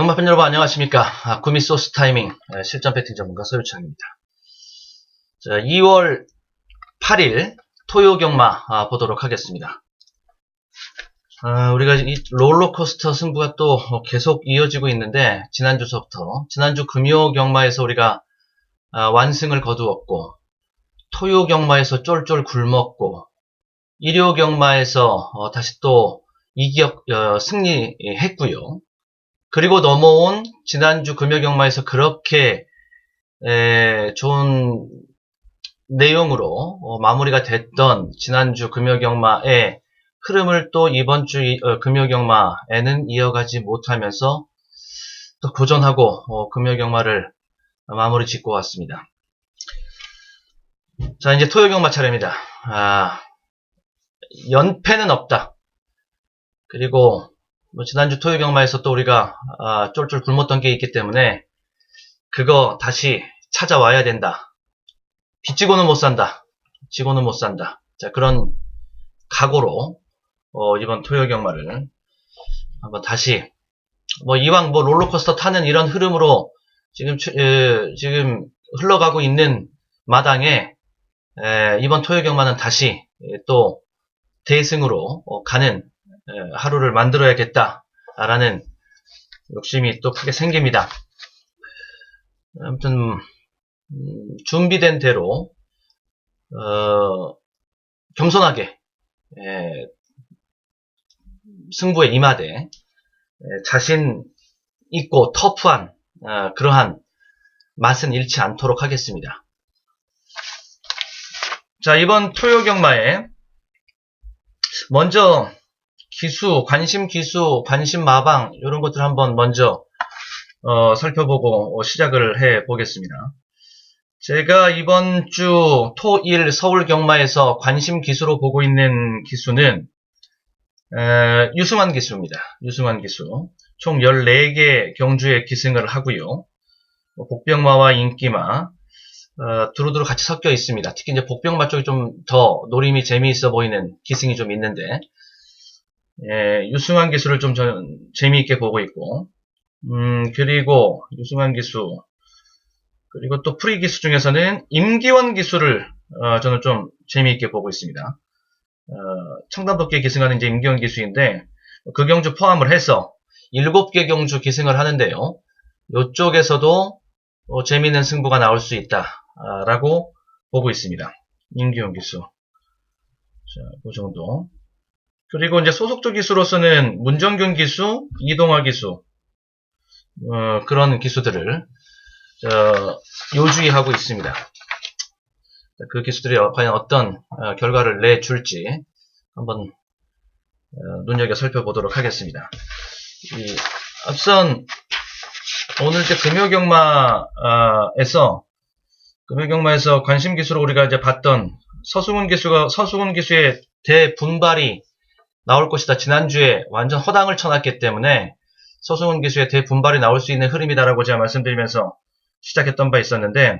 경마팬 여러분 안녕하십니까. 구미 소스 타이밍 실전 배팅 전문가 서유창입니다. 자, 2월 8일 토요 경마 보도록 하겠습니다. 우리가 이 롤러코스터 승부가 또 계속 이어지고 있는데 지난주 금요 경마에서 우리가 완승을 거두었고, 토요 경마에서 쫄쫄 굶었고, 일요 경마에서 다시 또 이격 승리했고요. 그리고 넘어온 지난주 금요 경마에서 그렇게 좋은 내용으로 마무리가 됐던 지난주 금요 경마의 흐름을 또 이번 주 금요 경마에는 이어가지 못하면서 또 고전하고 금요 경마를 마무리 짓고 왔습니다. 자, 이제 토요 경마 차례입니다. 연패는 없다. 그리고 지난주 토요 경마에서 또 우리가 쫄쫄 굶었던 게 있기 때문에 그거 다시 찾아와야 된다. 빚지고는 못 산다. 지고는 못 산다. 자, 그런 각오로 이번 토요 경마를 한번 다시 이왕 롤러코스터 타는 이런 흐름으로 지금 흘러가고 있는 마당에 이번 토요 경마는 다시 또 대승으로 가는 하루를 만들어야겠다라는 욕심이 또 크게 생깁니다. 아무튼 준비된 대로 겸손하게 승부에 임하되 자신 있고 터프한 그러한 맛은 잃지 않도록 하겠습니다. 자, 이번 토요 경마에 먼저 기수, 관심 마방 이런 것들 한번 먼저 살펴보고 시작을 해 보겠습니다. 제가 이번 주 토.일 서울 경마에서 관심 기수로 보고 있는 기수는 유승환 기수입니다. 유승환 기수. 총 14개 경주에 기승을 하고요. 복병마와 인기마 두루두루 같이 섞여 있습니다. 특히 이제 복병마 쪽이 좀 더 노림이 재미있어 보이는 기승이 좀 있는데, 유승환 기수를 좀 저는 재미있게 보고 있고, 그리고 유승환 기수, 그리고 또 프리 기수 중에서는 임기원 기수를 저는 좀 재미있게 보고 있습니다. 청담도끼에 기승하는 이제 임기원 기수인데, 그 경주 포함을 해서 7개 경주 기승을 하는데요. 이쪽에서도 재미있는 승부가 나올 수 있다라고 보고 있습니다. 임기원 기수. 자, 그 정도. 그리고 이제 소속주 기수로서는 문정균 기수, 이동화 기수, 그런 기수들을 요주의하고 있습니다. 그 기수들이 과연 어떤 결과를 내줄지 한번 눈여겨 살펴보도록 하겠습니다. 앞선 오늘 이제 금요 경마에서 관심 기수로 우리가 이제 봤던 서승훈 기수의 대분발이 나올 것이다. 지난주에 완전 허당을 쳐놨기 때문에 서승훈 기수의 대분발이 나올 수 있는 흐름이다라고 제가 말씀드리면서 시작했던 바 있었는데,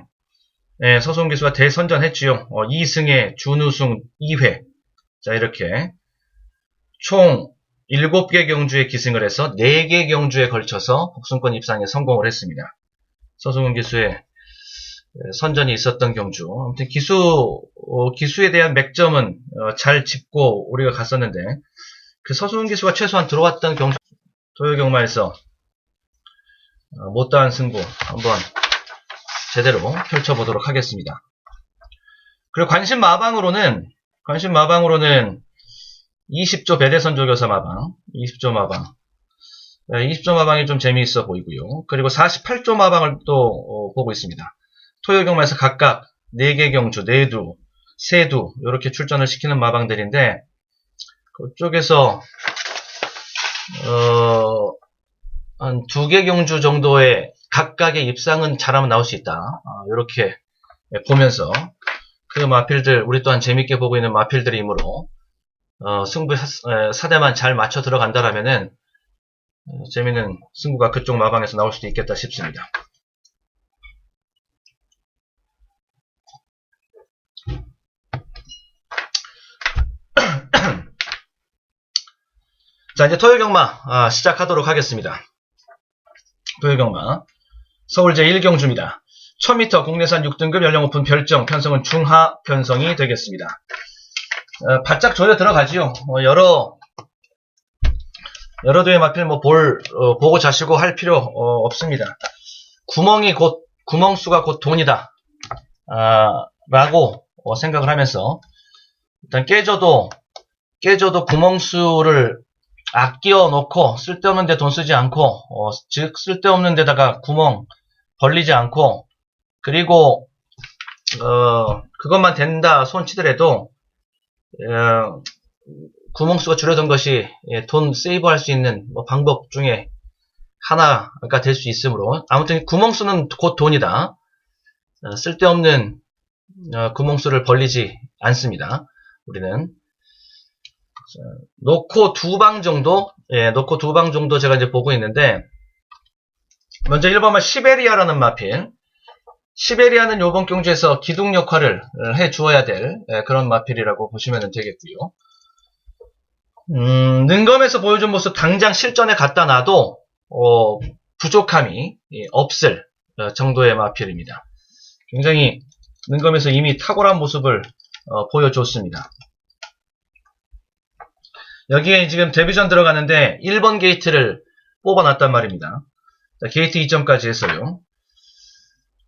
서승훈 기수가 대선전했지요. 2승에 준우승 2회. 자, 이렇게 총 7개 경주에 기승을 해서 4개 경주에 걸쳐서 복승권 입상에 성공을 했습니다. 서승훈 기수의 선전이 있었던 경주. 아무튼 기수에 대한 맥점은 잘 짚고 우리가 갔었는데, 그 서승훈 기수가 최소한 들어왔던 경주 토요 경마에서 못다한 승부 한번 제대로 펼쳐보도록 하겠습니다. 그리고 관심 마방으로는 20조 배대선 조교사 마방, 20조 마방이 좀 재미있어 보이고요. 그리고 48조 마방을 또 보고 있습니다. 토요 경마에서 각각 4개 경주, 4두, 3두 이렇게 출전을 시키는 마방들인데, 그쪽에서 한 2개 경주 정도의 각각의 입상은 잘하면 나올 수 있다. 이렇게 보면서 그 마필들, 우리 또한 재밌게 보고 있는 마필들이므로 승부 사대만 잘 맞춰 들어간다라면은 재밌는 승부가 그쪽 마방에서 나올 수도 있겠다 싶습니다. 자, 이제 토요 경마 시작하도록 하겠습니다. 토요경마. 서울 제1경주입니다. 1000m 국내산 6등급 연령 오픈 별정, 편성은 중하 편성이 되겠습니다. 바짝 조여 들어가지요. 여러 대회 마필 보고 자시고 할 필요 없습니다. 구멍수가 곧 돈이다. 라고 생각을 하면서, 일단 깨져도 구멍수를 아끼어 놓고, 쓸데없는 데 돈 쓰지 않고, 즉, 쓸데없는 데다가 구멍 벌리지 않고, 그리고, 그것만 된다 손 치더라도, 구멍수가 줄어든 것이 돈 세이브할 수 있는 방법 중에 하나가 될 수 있으므로, 아무튼 구멍수는 곧 돈이다. 쓸데없는 구멍수를 벌리지 않습니다. 우리는 놓고 두 방 정도 제가 이제 보고 있는데, 먼저 1번마 시베리아라는 마필. 시베리아는 요번 경주에서 기둥 역할을 해 주어야 될 그런 마필이라고 보시면 되겠고요. 능검에서 보여준 모습 당장 실전에 갖다 놔도 부족함이 없을 정도의 마필입니다. 굉장히 능검에서 이미 탁월한 모습을 보여줬습니다. 여기에 지금 데뷔전 들어가는데 1번 게이트를 뽑아놨단 말입니다. 자, 게이트 2점까지 했어요.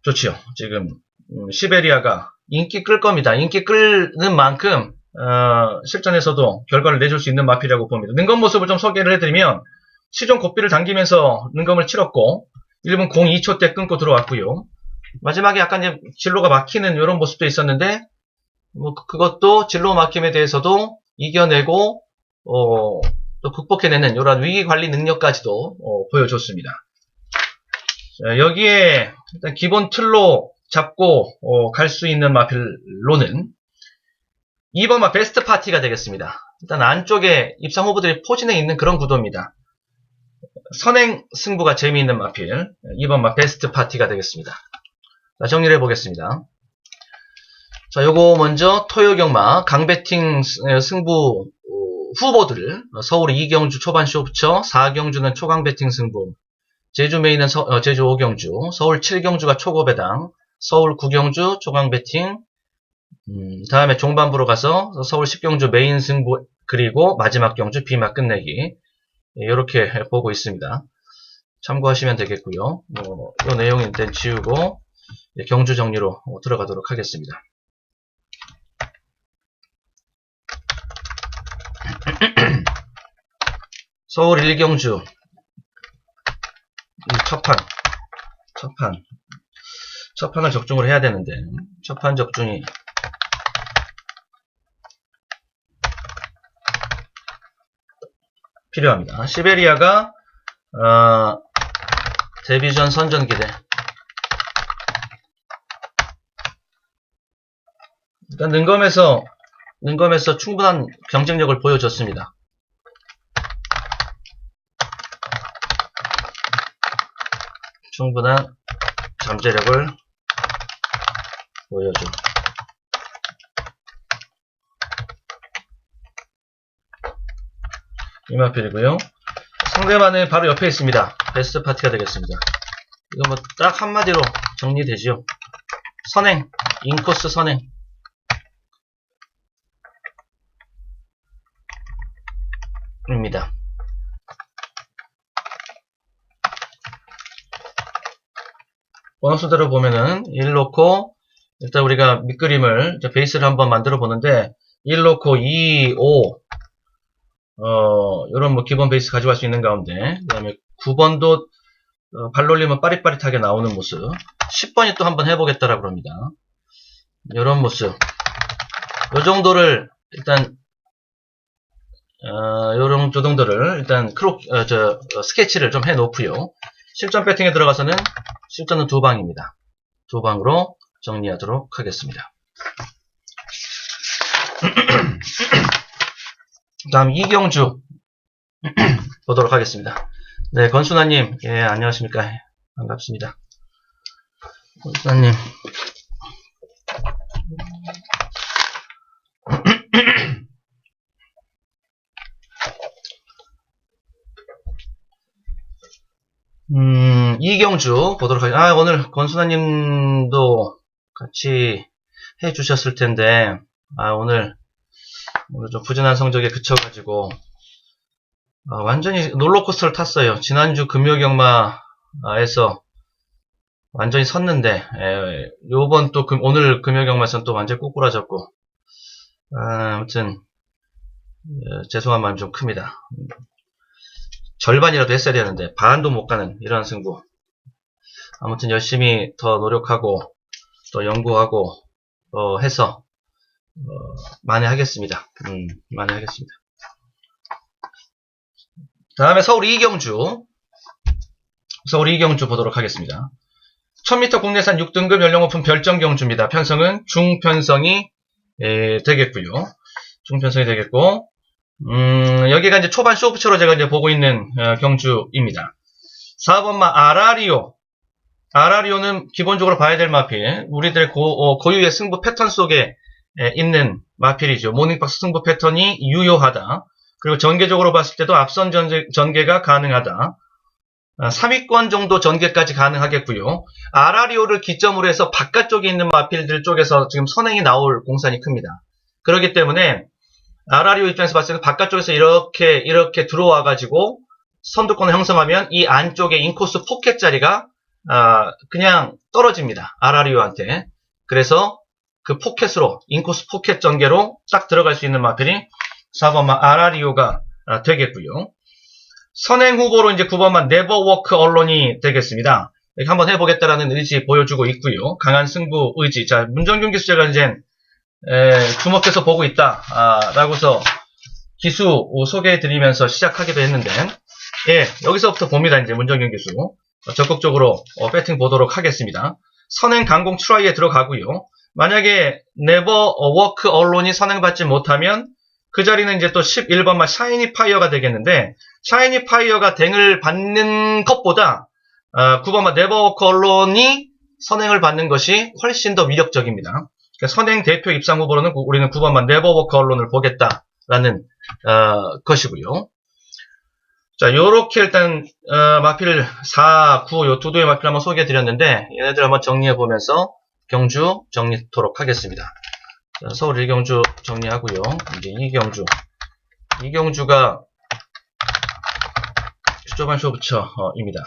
좋지요. 지금 시베리아가 인기 끌 겁니다. 인기 끌는 만큼 실전에서도 결과를 내줄 수 있는 마필이라고 봅니다. 능검 모습을 좀 소개를 해드리면, 시종 고삐를 당기면서 능검을 치렀고 1분 02초 때 끊고 들어왔고요. 마지막에 약간 이제 진로가 막히는 이런 모습도 있었는데, 그것도 진로 막힘에 대해서도 이겨내고 또 극복해내는 이런 위기관리 능력까지도 보여줬습니다. 자, 여기에 일단 기본 틀로 잡고 갈 수 있는 마필로는 2번마 베스트 파티가 되겠습니다. 일단 안쪽에 입상 후보들이 포진해 있는 그런 구도입니다. 선행 승부가 재미있는 마필 2번마 베스트 파티가 되겠습니다. 자, 정리를 해보겠습니다. 자, 요거 먼저 토요경마 강배팅 승부 후보들, 서울 2경주 초반 쇼부처, 4경주는 초강배팅 승부, 제주 메인은 제주 5경주, 서울 7경주가 초고배당, 서울 9경주 초강배팅, 다음에 종반부로 가서 서울 10경주 메인 승부, 그리고 마지막 경주 비막 끝내기, 이렇게 보고 있습니다. 참고하시면 되겠고요. 이 내용은 일단 지우고 경주 정리로 들어가도록 하겠습니다. 서울 1경주 첫판을 적중을 해야 되는데, 첫판 적중이 필요합니다. 시베리아가 데뷔전 선전기대. 일단 능검에서 충분한 경쟁력을 보여줬습니다. 충분한 잠재력을 보여줘. 이마필이고요. 상대방은 바로 옆에 있습니다. 베스트 파티가 되겠습니다. 이거 뭐 딱 한마디로 정리되지요. 선행, 인코스 선행. 입니다. 보너스대로 보면은 1 놓고, 일단 우리가 밑그림을 베이스를 한번 만들어 보는데, 1 놓고 2, 5 요런 뭐 기본 베이스 가져갈 수 있는 가운데, 그 다음에 9번도 발 올리면 빠릿빠릿하게 나오는 모습, 10번이 또 한번 해보겠다라고 합니다. 요런 모습, 요 정도를 일단 요런 정도를 일단 스케치를 좀 해 놓고요. 실전 배팅에 들어가서는 실전은 2방입니다. 2방으로 정리하도록 하겠습니다. 다음 이경주 보도록 하겠습니다. 네, 건순아님, 예, 안녕하십니까. 반갑습니다. 건순아님. 이경주 보도록 하겠습니다. 아, 오늘 권순아님도 같이 해주셨을 텐데, 아, 오늘 좀 부진한 성적에 그쳐가지고, 완전히 롤러코스터를 탔어요. 지난주 금요경마에서 완전히 섰는데, 요번 또 오늘 금요경마에서는 또 완전히 꼬꾸라졌고, 아무튼, 죄송한 마음이 좀 큽니다. 절반이라도 했어야 되는데 반도 못 가는 이런 승부. 아무튼 열심히 더 노력하고 또 연구하고 해서 만회하겠습니다. 만회하겠습니다. 다음에 서울 이경주 보도록 하겠습니다. 1000m 국내산 6등급 연령 오픈 별정 경주입니다. 편성은 중편성이 되겠고요. 중편성이 되겠고, 여기가 이제 초반 쇼부처로 제가 이제 보고 있는 경주입니다. 4번마 아라리오는 기본적으로 봐야 될 마필, 우리들의 고유의 승부 패턴 속에 있는 마필이죠. 모닝박스 승부 패턴이 유효하다. 그리고 전개적으로 봤을 때도 앞선 전개가 가능하다. 3위권 정도 전개까지 가능하겠고요. 아라리오를 기점으로 해서 바깥쪽에 있는 마필들 쪽에서 지금 선행이 나올 공산이 큽니다. 그렇기 때문에 아라리오 입장에서 봤을 때 바깥쪽에서 이렇게 들어와가지고 선두권을 형성하면 이 안쪽에 인코스 포켓 자리가 그냥 떨어집니다. 아라리오한테. 그래서 그 포켓으로 인코스 포켓 전개로 딱 들어갈 수 있는 마필이 4번마 아라리오가 되겠고요. 선행 후보로 이제 9번만 네버워크 언론이 되겠습니다. 이렇게 한번 해보겠다라는 의지 보여주고 있고요. 강한 승부 의지. 자, 문정균 기수 제가 이제 주목해서 보고 있다 라고서 기수 소개해드리면서 시작하기도 했는데, 예, 여기서부터 봅니다. 이제 문정균 기수 적극적으로 배팅 보도록 하겠습니다. 선행 강공 트라이에 들어가고요. 만약에 네버워크 언론이 선행받지 못하면 그 자리는 이제 또 11번만 샤이니 파이어가 되겠는데, 샤이니 파이어가 댕을 받는 것보다 9번만 네버워크 언론이 선행을 받는 것이 훨씬 더 위력적입니다. 그러니까 선행 대표 입상 후보로는 우리는 9번만 네버워크 언론을 보겠다라는 것이고요. 자, 요렇게 일단 마필 4, 9, 요 두 도의 마필 한번 소개해 드렸는데, 얘네들 한번 정리해 보면서 경주 정리토록 하겠습니다. 자, 서울 1경주 정리하고요. 이제 2경주가 초반 쇼부처입니다.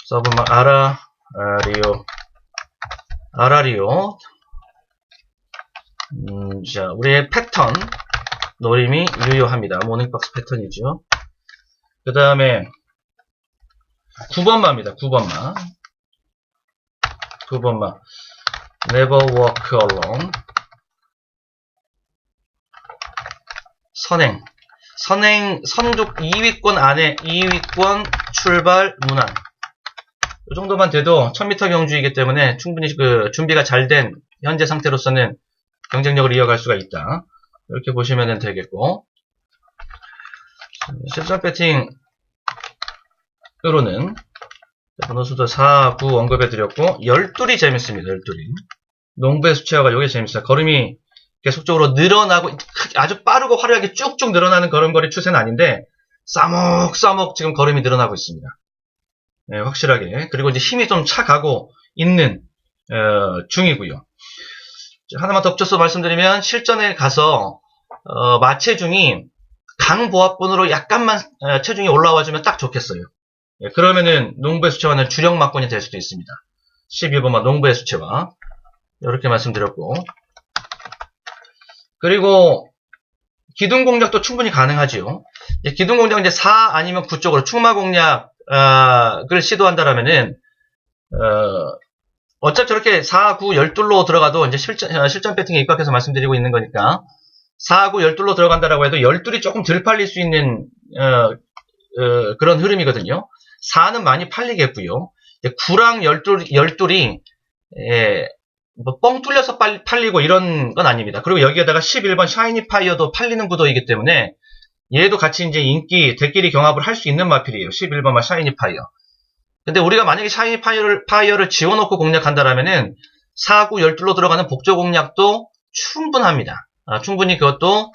서브마 아라리오. 자, 우리의 패턴 노림이 유효합니다. 모닝박스 패턴이죠. 그 다음에 9번마입니다. 9번마 Never walk alone. 선둑 2위권 안에 2위권 출발 무난. 이 정도만 돼도 1000m 경주이기 때문에 충분히 그 준비가 잘 된 현재 상태로서는 경쟁력을 이어갈 수가 있다. 이렇게 보시면 되겠고, 실전 배팅으로는 번호수도 4, 9 언급해 드렸고, 열둘이 재밌습니다. 열둘이. 농부의 수채화가 요게 재밌어요. 걸음이 계속적으로 늘어나고 아주 빠르고 화려하게 쭉쭉 늘어나는 걸음걸이 추세는 아닌데 싸먹싸먹 지금 걸음이 늘어나고 있습니다. 네, 확실하게. 그리고 이제 힘이 좀 차가고 있는 중이고요. 하나만 덧붙여서 말씀드리면, 실전에 가서 마체중이 강보합분으로 약간만 체중이 올라와주면 딱 좋겠어요. 예, 그러면은 농부의 수채화는 주력 막권이 될 수도 있습니다. 12번만 농부의 수채화 이렇게 말씀드렸고, 그리고 기둥 공략도 충분히 가능하지요. 기둥 공략 이제 4 아니면 9 쪽으로 충마 공략을 시도한다라면은 어차피 저렇게 4, 9, 12로 들어가도 이제 실전 배팅에 입각해서 말씀드리고 있는 거니까 4, 9, 12로 들어간다라고 해도 12이 조금 덜 팔릴 수 있는 그런 흐름이거든요. 4는 많이 팔리겠고요. 9랑 12이 뭐 뻥 뚫려서 팔리고 이런 건 아닙니다. 그리고 여기에다가 11번 샤이니 파이어도 팔리는 구도이기 때문에 얘도 같이 이제 대끼리 경합을 할 수 있는 마필이에요. 11번만 샤이니 파이어. 근데 우리가 만약에 샤이니 파이어를 지워놓고 공략한다라면은 4, 9, 12로 들어가는 복조 공략도 충분합니다. 충분히 그것도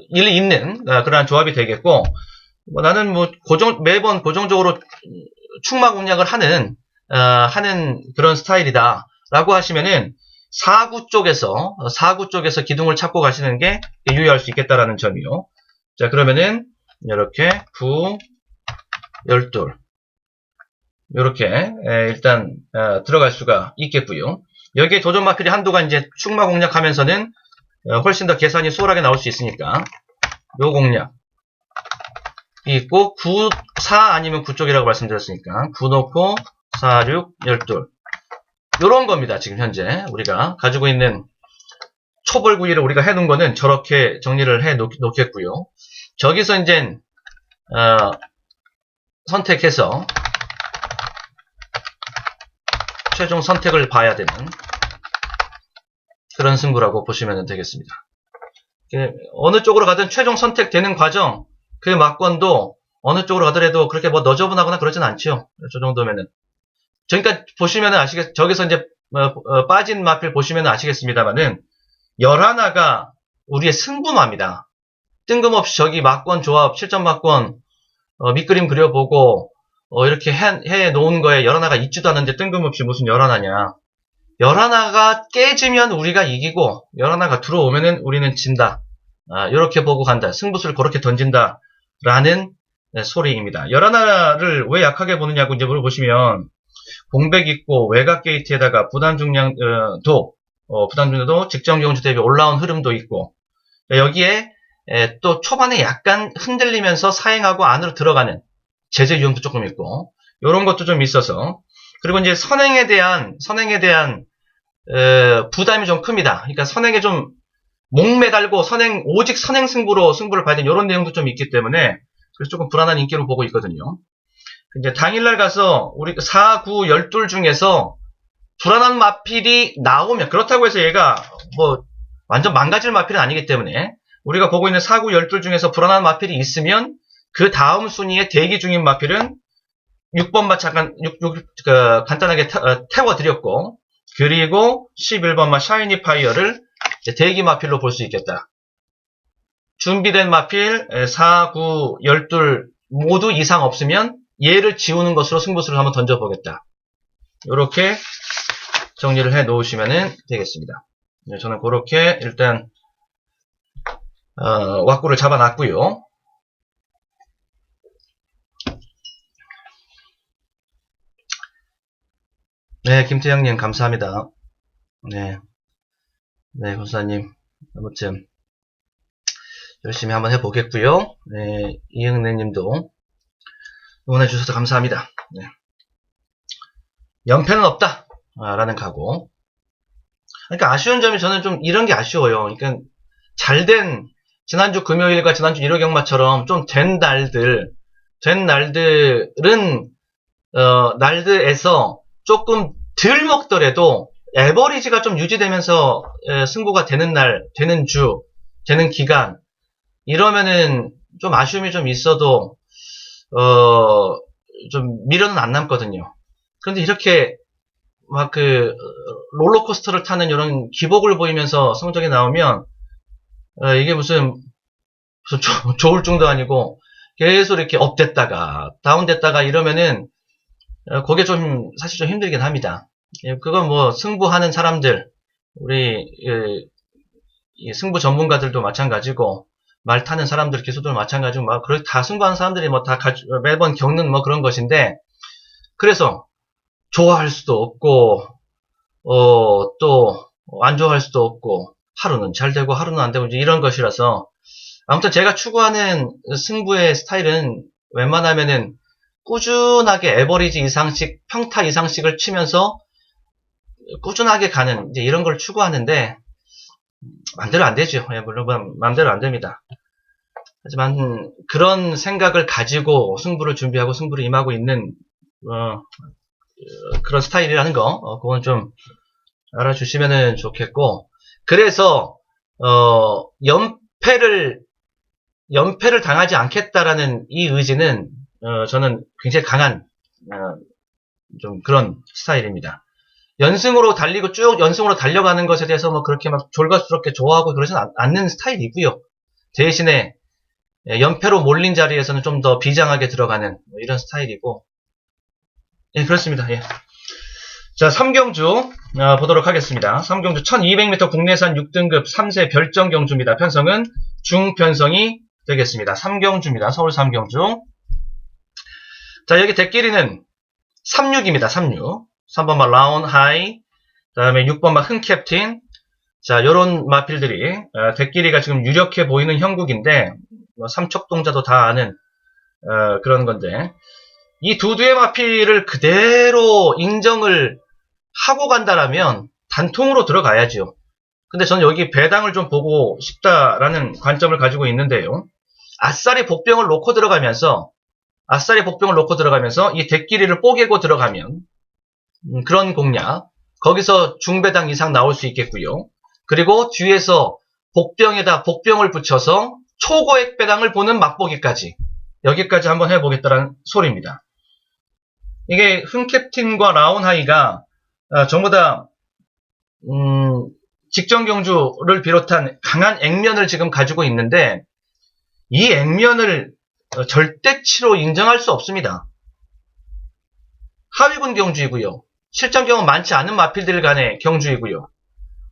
일리 있는 그러한 조합이 되겠고, 뭐 나는 뭐 매번 고정적으로 축마 공략을 하는 그런 스타일이다라고 하시면은 4구 쪽에서 기둥을 찾고 가시는 게 유의할 수 있겠다라는 점이요. 자, 그러면은 이렇게 9, 12 이렇게 일단 들어갈 수가 있겠고요. 여기에 도전 마필이 한도가 이제 축마 공략하면서는 훨씬 더 계산이 수월하게 나올 수 있으니까 요 공략 있고 9, 4 아니면 9 쪽이라고 말씀드렸으니까 9 놓고 4, 6, 12 요런 겁니다. 지금 현재 우리가 가지고 있는 초벌구이를 우리가 해놓은 거는 저렇게 정리를 해 놓겠고요. 저기서 이제 선택해서 최종 선택을 봐야 되는 그런 승부라고 보시면 되겠습니다. 어느 쪽으로 가든 최종 선택되는 과정, 그 막권도 어느 쪽으로 가더라도 그렇게 뭐 너저분하거나 그러진 않죠. 저 정도면은. 그러니까 보시면은 저기서 이제 빠진 마필 보시면은 아시겠습니다만은 11가 우리의 승부마입니다. 뜬금없이 저기 막권 조합, 7점 막권 밑그림 그려보고 이렇게 해 놓은 거에 11가 있지도 않은데 뜬금없이 무슨 11냐. 11가 깨지면 우리가 이기고 11가 들어오면은 우리는 진다. 이렇게 보고 간다. 승부수를 그렇게 던진다. 라는 소리입니다. 11를 왜 약하게 보느냐고 이제 물어보시면 공백 있고 외곽 게이트에다가 부담중량도 직전 경주 대비 올라온 흐름도 있고 여기에 또 초반에 약간 흔들리면서 사행하고 안으로 들어가는 제재 위험도 조금 있고 이런 것도 좀 있어서 그리고 이제 선행에 대한 부담이 좀 큽니다. 그러니까 선행에 좀 목매달고 오직 선행 승부를 봐야 되는 이런 내용도 좀 있기 때문에 그래서 조금 불안한 인기로 보고 있거든요. 이제 당일날 가서 우리 4, 9, 12 중에서 불안한 마필이 나오면 그렇다고 해서 얘가 뭐 완전 망가질 마필은 아니기 때문에 우리가 보고 있는 4, 9, 12 중에서 불안한 마필이 있으면 그 다음 순위에 대기 중인 마필은 6번만 잠깐 간단하게 태워드렸고 그리고 11번마 샤이니 파이어를 대기 마필로 볼 수 있겠다. 준비된 마필 4, 9, 12 모두 이상 없으면 얘를 지우는 것으로 승부수를 한번 던져보겠다. 이렇게 정리를 해 놓으시면 되겠습니다. 저는 그렇게 일단 왁구를 잡아놨고요. 네, 김태형님 감사합니다. 네, 권사님 아무튼 열심히 한번 해보겠고요. 네, 이응래님도 응원해주셔서 감사합니다. 네. 연패는 없다 라는 각오. 그러니까 아쉬운 점이 저는 좀 이런 게 아쉬워요. 그러니까 잘된 지난주 금요일과 지난주 일요경마처럼 좀 된 날들은 날들에서 조금 덜 먹더라도 에버리지가 좀 유지되면서 승부가 되는 날, 되는 주, 되는 기간 이러면은 좀 아쉬움이 좀 있어도 좀 미련은 안 남거든요. 그런데 이렇게 막 롤러코스터를 타는 이런 기복을 보이면서 성적이 나오면 이게 무슨 좋을 중도 아니고 계속 이렇게 업됐다가 다운됐다가 이러면은 그게 좀 사실 좀 힘들긴 합니다. 그건 뭐 승부하는 사람들 우리 승부 전문가들도 마찬가지고 말 타는 사람들 기수들 마찬가지고 막 다 승부하는 사람들이 뭐 다 매번 겪는 뭐 그런 것인데 그래서 좋아할 수도 없고 또 안 좋아할 수도 없고 하루는 잘 되고 하루는 안 되고 이제 이런 것이라서 아무튼 제가 추구하는 승부의 스타일은 웬만하면은 꾸준하게 에버리지 이상씩 평타 이상씩을 치면서 꾸준하게 가는 이제 이런 걸 추구하는데 맘대로 안 되죠. 물론 맘대로 안 됩니다. 하지만 그런 생각을 가지고 승부를 준비하고 승부를 임하고 있는 그런 스타일이라는 거 그건 좀 알아주시면 좋겠고 그래서 연패를 당하지 않겠다라는 이 의지는 저는 굉장히 강한 좀 그런 스타일입니다. 연승으로 달리고 쭉 연승으로 달려가는 것에 대해서 뭐 그렇게 막 졸가스럽게 좋아하고 그러진 않는 스타일이고요. 대신에 연패로 몰린 자리에서는 좀 더 비장하게 들어가는 뭐 이런 스타일이고, 예, 그렇습니다. 예. 자, 3경주 보도록 하겠습니다. 3경주 1200m 국내산 6등급 3세 별정 경주입니다. 편성은 중편성이 되겠습니다. 3경주입니다. 서울 3경주. 자, 여기 대끼리는 36입니다. 36. 3번마 라운 하이, 그 다음에 6번마 흥캡틴. 자, 요런 마필들이 대끼리가 지금 유력해 보이는 형국인데, 삼척동자도 다 아는 그런 건데, 이 두두의 마필을 그대로 인정을 하고 간다라면 단통으로 들어가야죠. 근데 저는 여기 배당을 좀 보고 싶다라는 관점을 가지고 있는데요. 아싸리 복병을 놓고 들어가면서 이 대끼리를 뽀개고 들어가면 그런 공략, 거기서 중배당 이상 나올 수 있겠고요. 그리고 뒤에서 복병에다 복병을 붙여서 초고액 배당을 보는 맛보기까지, 여기까지 한번 해보겠다는 소리입니다. 이게 흥캡틴과 라운하이가 전부 다 직전 경주를 비롯한 강한 액면을 지금 가지고 있는데, 이 액면을 절대치로 인정할 수 없습니다. 하위군 경주이고요. 실전 경험 많지 않은 마필들 간의 경주이고요.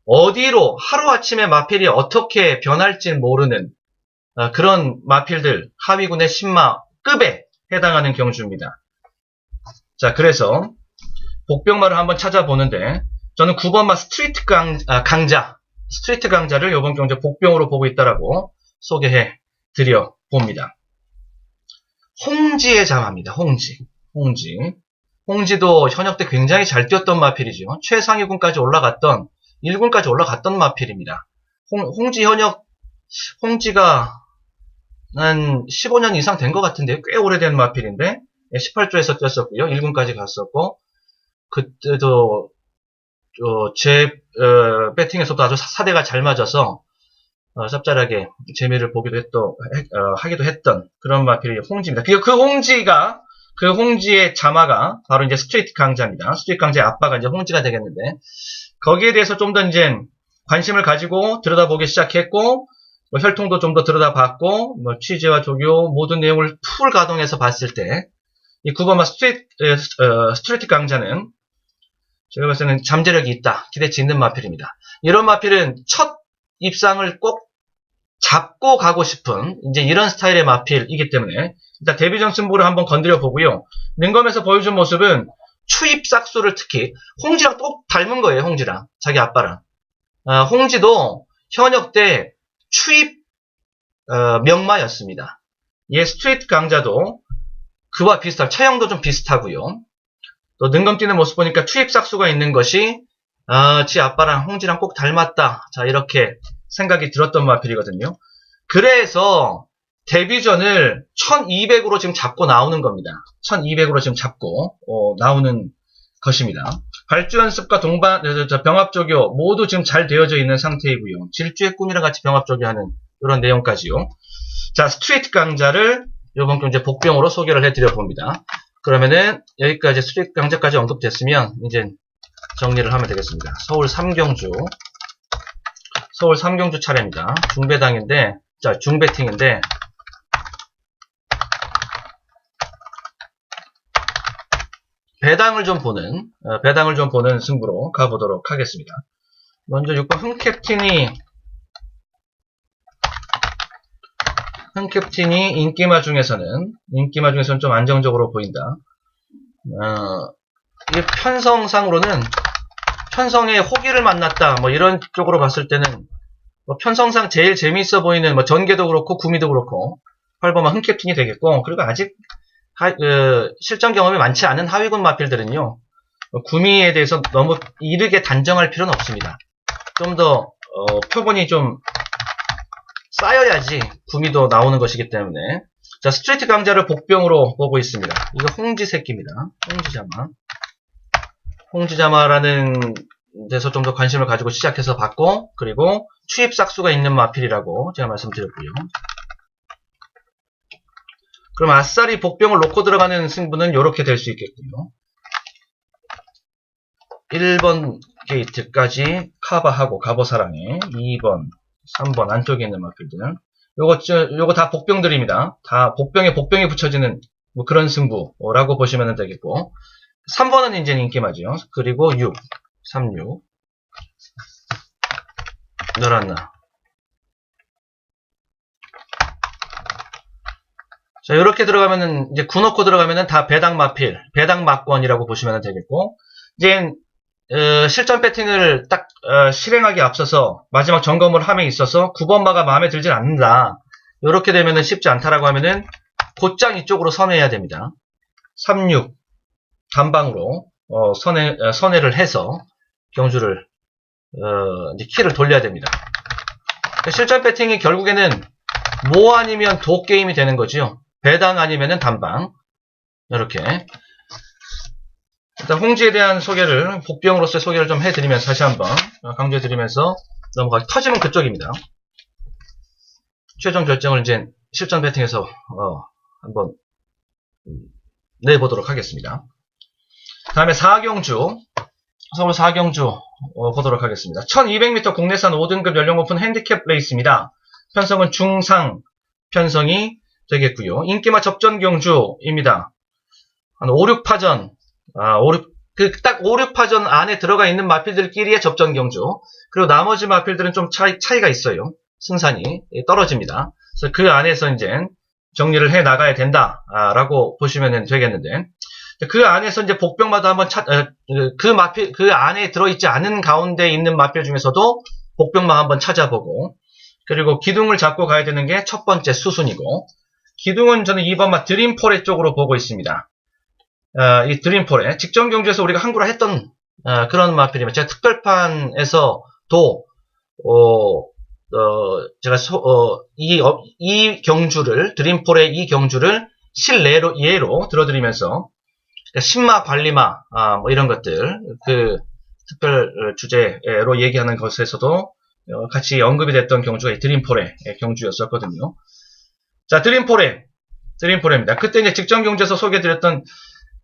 어디로 하루아침에 마필이 어떻게 변할지 모르는 그런 마필들, 하위군의 신마급에 해당하는 경주입니다. 자, 그래서 복병마를 한번 찾아보는데, 저는 9번마 스트리트 강자를 이번 경주 복병으로 보고 있다라고 소개해 드려 봅니다. 홍지의 자마입니다. 홍지도 현역 때 굉장히 잘 뛰었던 마필이죠. 최상위군까지 올라갔던 1군까지 올라갔던 마필입니다. 홍지가 한 15년 이상 된 것 같은데요. 꽤 오래된 마필인데 18조에서 뛰었었고요. 1군까지 갔었고, 그때도 제 배팅에서도 아주 사대가 잘 맞아서 짭짤하게 재미를 하기도 했던 그런 마필이 홍지입니다. 그 홍지의 자마가 바로 이제 스트리트 강자입니다. 스트리트 강자의 아빠가 이제 홍지가 되겠는데, 거기에 대해서 좀 더 이제 관심을 가지고 들여다보기 시작했고, 혈통도 좀 더 들여다봤고, 취재와 조교 모든 내용을 풀 가동해서 봤을 때, 이 9번마 스트리트 강자는 제가 봤을 때는 잠재력이 있다, 기대치 있는 마필입니다. 이런 마필은 첫 입상을 꼭 잡고 가고 싶은 이제 이런 스타일의 마필이기 때문에 일단 데뷔전 승부를 한번 건드려 보고요. 능검에서 보여준 모습은 추입 싹수를, 특히 홍지랑 꼭 닮은 거예요. 홍지랑 자기 아빠랑. 홍지도 현역 때 추입 명마였습니다. 얘 스트리트 강자도 그와 비슷한, 체형도 좀 비슷하고요. 또 능검 뛰는 모습 보니까 추입 싹수가 있는 것이 지 아빠랑 홍지랑 꼭 닮았다. 자, 이렇게 생각이 들었던 마필이거든요. 그래서 데뷔전을 1200으로 지금 잡고 나오는 겁니다. 1200으로 지금 잡고 나오는 것입니다. 발주 연습과 병합조교 모두 지금 잘 되어져 있는 상태이고요. 질주의 꿈이랑 같이 병합조교하는 이런 내용까지요. 자, 스트레이트 강자를 이번 경제 복병으로 소개를 해드려 봅니다. 그러면은 여기까지 스트레이트 강자까지 언급됐으면 이제 정리를 하면 되겠습니다. 서울 3경주 차례입니다. 중배팅인데, 배당을 좀 보는 승부로 가보도록 하겠습니다. 먼저 6번 흥캡틴이 인기마 중에서는 좀 안정적으로 보인다. 이게 편성상으로는 편성의 호기를 만났다, 뭐 이런 쪽으로 봤을 때는 편성상 제일 재미있어 보이는 전개도 그렇고 구미도 그렇고 8번마 흥캡틴이 되겠고, 그리고 아직 실전 경험이 많지 않은 하위군 마필들은요, 구미에 대해서 너무 이르게 단정할 필요는 없습니다. 좀 더 표본이 좀 쌓여야지 구미도 나오는 것이기 때문에. 자, 스트레이트 강자를 복병으로 보고 있습니다. 이거 홍지 새끼입니다. 홍지자마라는 데서 좀 더 관심을 가지고 시작해서 봤고, 그리고 추입 싹수가 있는 마필이라고 제가 말씀드렸고요. 그럼 아싸리 복병을 놓고 들어가는 승부는 이렇게 될 수 있겠고요. 1번 게이트까지 커버하고 가보사랑에 2번, 3번 안쪽에 있는 마필들은 요거 다 복병들입니다. 다 복병에 복병이 붙여지는 뭐 그런 승부라고 보시면 되겠고, 3번은 이제 인기마죠. 그리고 6, 36. 늘었나. 자, 이렇게 들어가면은, 이제 9 넣고 들어가면은 다 배당 마필, 배당 막권이라고 보시면 되겠고, 이제, 실전 배팅을 딱, 실행하기 앞서서 마지막 점검을 함에 있어서 9번마가 마음에 들진 않는다. 이렇게 되면은 쉽지 않다라고 하면은, 곧장 이쪽으로 선회해야 됩니다. 36, 단방으로, 선회를 해서, 경주를, 이제 키를 돌려야 됩니다. 실전 배팅이 결국에는, 모 아니면 도 게임이 되는 거죠. 배당 아니면은 단방. 이렇게. 일단 홍지에 대한 소개를, 복병으로서의 소개를 좀 해드리면서 다시 한번 강조해드리면서 넘어가기. 터지면 그쪽입니다. 최종 결정을 이제 실전 배팅에서 한번 내보도록 하겠습니다. 다음에 4경주. 서울 4경주 보도록 하겠습니다. 1200m 국내산 5등급 연령 높은 핸디캡 레이스입니다. 편성은 중상 편성이 되겠고요. 인기마 접전 경주입니다. 한 5, 6파전, 딱 5, 6파전 안에 들어가 있는 마필들끼리의 접전 경주. 그리고 나머지 마필들은 좀 차이가 있어요. 승산이 떨어집니다. 그래서 그 안에서 이제 정리를 해 나가야 된다라고 보시면 되겠는데, 그 안에서 이제 복병마다 한번 그 안에 들어있지 않은 가운데 있는 마필 중에서도 복병만 한번 찾아보고, 그리고 기둥을 잡고 가야 되는 게 첫 번째 수순이고, 기둥은 저는 2번마 드림포레 쪽으로 보고 있습니다. 이 드림포레, 직전 경주에서 우리가 항구라 했던 그런 마필이면, 제가 특별판에서도 제가 이 경주를, 드림포레 이 경주를 예로 들어드리면서, 그러니까 신마, 관리마, 뭐 이런 것들, 그 특별 주제로 얘기하는 것에서도 같이 언급이 됐던 경주가 이 드림포레 경주였었거든요. 자, 드림포레입니다. 그때 이제 직전 경주에서 소개해드렸던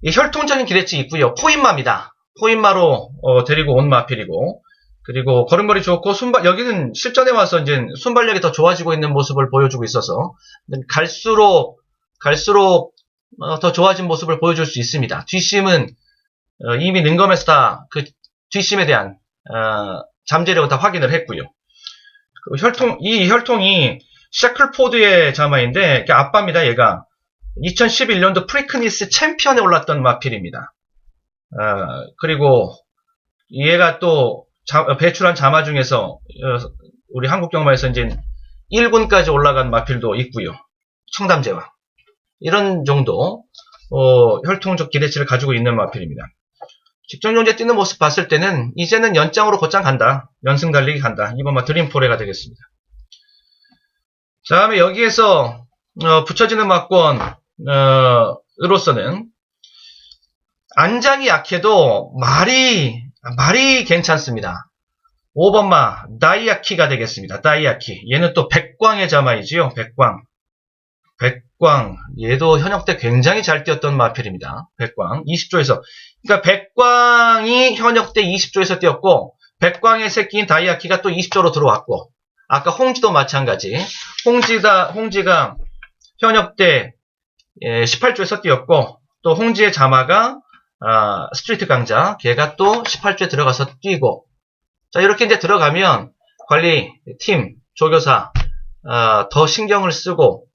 이 혈통적인 기대치 있고요. 포인마입니다. 포인마로 데리고 온 마필이고, 그리고 걸음걸이 좋고 여기는 실전에 와서 이제 순발력이 더 좋아지고 있는 모습을 보여주고 있어서 갈수록 더 좋아진 모습을 보여줄 수 있습니다. 뒷심은 이미 능검에서 다 그 뒷심에 대한 잠재력을 다 확인을 했고요. 이 혈통이 셰클포드의 자마인데 아빠입니다. 얘가 2011년도 프리크니스 챔피언에 올랐던 마필입니다. 그리고 얘가 또 배출한 자마 중에서 우리 한국 경마에서 이제 1군까지 올라간 마필도 있고요. 청담제와 이런 정도 혈통적 기대치를 가지고 있는 마필입니다. 직전 경주에 뛰는 모습 봤을 때는 이제는 연장으로 곧장 간다. 연승 달리기 간다. 이번 드림포레가 되겠습니다. 자, 다음에 여기에서 붙여지는 막권으로서는 안장이 약해도 말이 괜찮습니다. 5번마 다이아키가 되겠습니다. 다이아키. 얘는 또 백광의 자마이지요. 백광. 얘도 현역 때 굉장히 잘 뛰었던 마필입니다. 백광. 20조에서. 그러니까 백광이 현역 때 20조에서 뛰었고, 백광의 새끼인 다이아키가 또 20조로 들어왔고, 아까 홍지도 마찬가지. 홍지가 현역 때 18조에서 뛰었고, 또 홍지의 자마가 스트리트 강자, 걔가 또 18조에 들어가서 뛰고, 자, 이렇게 이제 들어가면 관리, 팀, 조교사, 더 신경을 쓰고,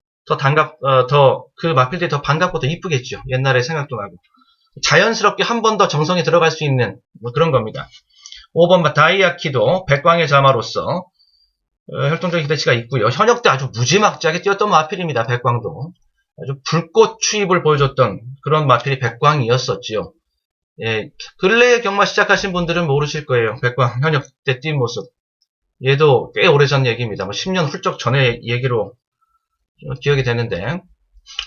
그 마필들이 더 반갑고 더 이쁘겠죠. 옛날에 생각도 나고. 자연스럽게 한 번 더 정성이 들어갈 수 있는 뭐 그런 겁니다. 5번 다이아키도 백광의 자마로서 혈통적인 기대치가 있고요. 현역 때 아주 무지막지하게 뛰었던 마필입니다. 백광도. 아주 불꽃 추입을 보여줬던 그런 마필이 백광이었었지요. 예, 근래에 경마 시작하신 분들은 모르실 거예요. 백광 현역 때 뛴 모습. 얘도 꽤 오래전 얘기입니다. 뭐 10년 훌쩍 전의 얘기로 기억이 되는데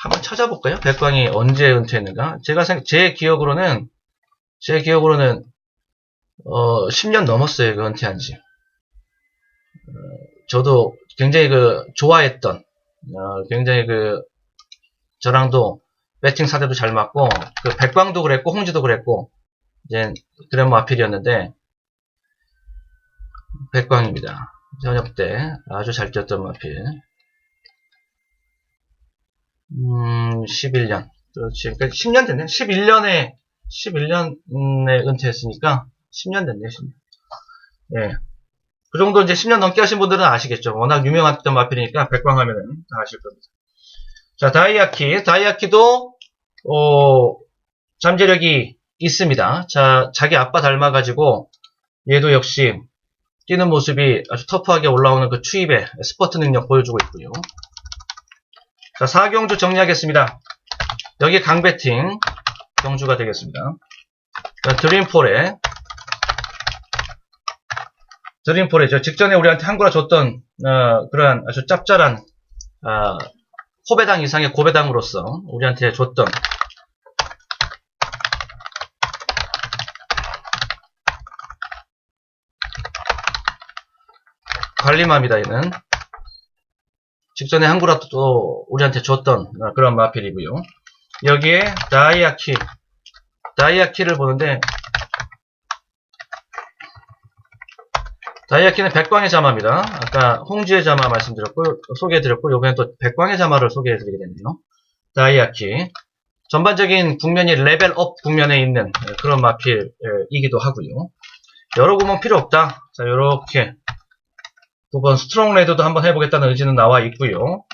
한번 찾아볼까요? 백광이 언제 은퇴했는가? 제 기억으로는 10년 넘었어요. 그 은퇴한 지. 저도 굉장히 좋아했던, 굉장히 저랑도 배팅 사대도 잘 맞고, 백광도 그랬고, 홍지도 그랬고, 이제, 그런 마필이었는데, 백광입니다. 현역 때 아주 잘 뛰었던 마필. 11년. 그렇지. 그러니까 10년 됐네. 11년에 은퇴했으니까 10년 됐네, 10년. 예. 그 정도 이제 10년 넘게 하신 분들은 아시겠죠. 워낙 유명했던 마필이니까 백광하면은 다 아실 겁니다. 자, 다이아키도, 잠재력이 있습니다. 자, 자기 아빠 닮아가지고, 얘도 역시 뛰는 모습이 아주 터프하게 올라오는 그 추입의 스퍼트 능력 보여주고 있고요. 자, 4경주 정리하겠습니다. 여기 강배팅 경주가 되겠습니다. 자, 드림폴에 저 직전에 우리한테 한구라 줬던 그러한 아주 짭짤한 호배당 이상의 고배당으로서 우리한테 줬던 관리마입니다. 얘는 직전에 한구라 또 우리한테 줬던 그런 마필이고요. 여기에 다이아키를 보는데 다이아키는 백광의 자마입니다. 아까 홍지의 자마 소개해드렸고, 요번엔 또 백광의 자마를 소개해드리게 됐네요. 다이아키. 전반적인 국면이 레벨업 국면에 있는 그런 마필이기도 하고요. 여러 구멍 필요 없다. 자, 요렇게 9번 스트롱 레드도 한번 해보겠다는 의지는 나와 있고요.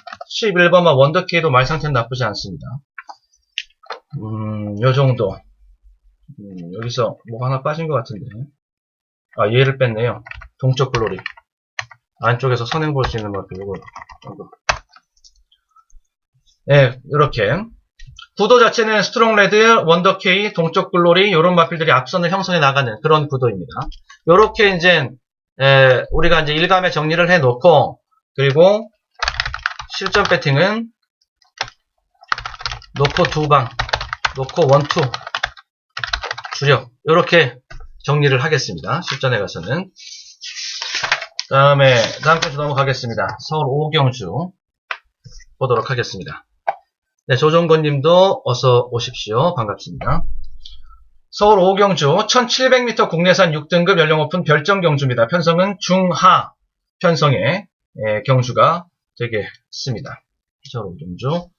11번만 원더키도 말 상태는 나쁘지 않습니다. 요 정도. 여기서 뭐가 하나 빠진 것 같은데. 아, 얘를 뺐네요. 동쪽 글로리. 안쪽에서 선행 볼 수 있는 마필, 요거 정도. 네, 이렇게. 구도 자체는 스트롱 레드, 원더케이, 동쪽 글로리, 요런 마필들이 앞선을 형성해 나가는 그런 구도입니다. 요렇게 이제, 우리가 이제 일감에 정리를 해 놓고, 그리고 실전 배팅은 놓고 2방, 놓고 1, 2, 주력. 요렇게 정리를 하겠습니다. 실전에 가서는. 다음 경주 넘어가겠습니다. 서울 5경주 보도록 하겠습니다. 네, 조종건님도 어서 오십시오. 반갑습니다. 서울 5경주 1700m 국내산 6등급 연령 오픈 별정 경주입니다. 편성은 중하 편성의 경주가 되겠습니다. 서울 5경주.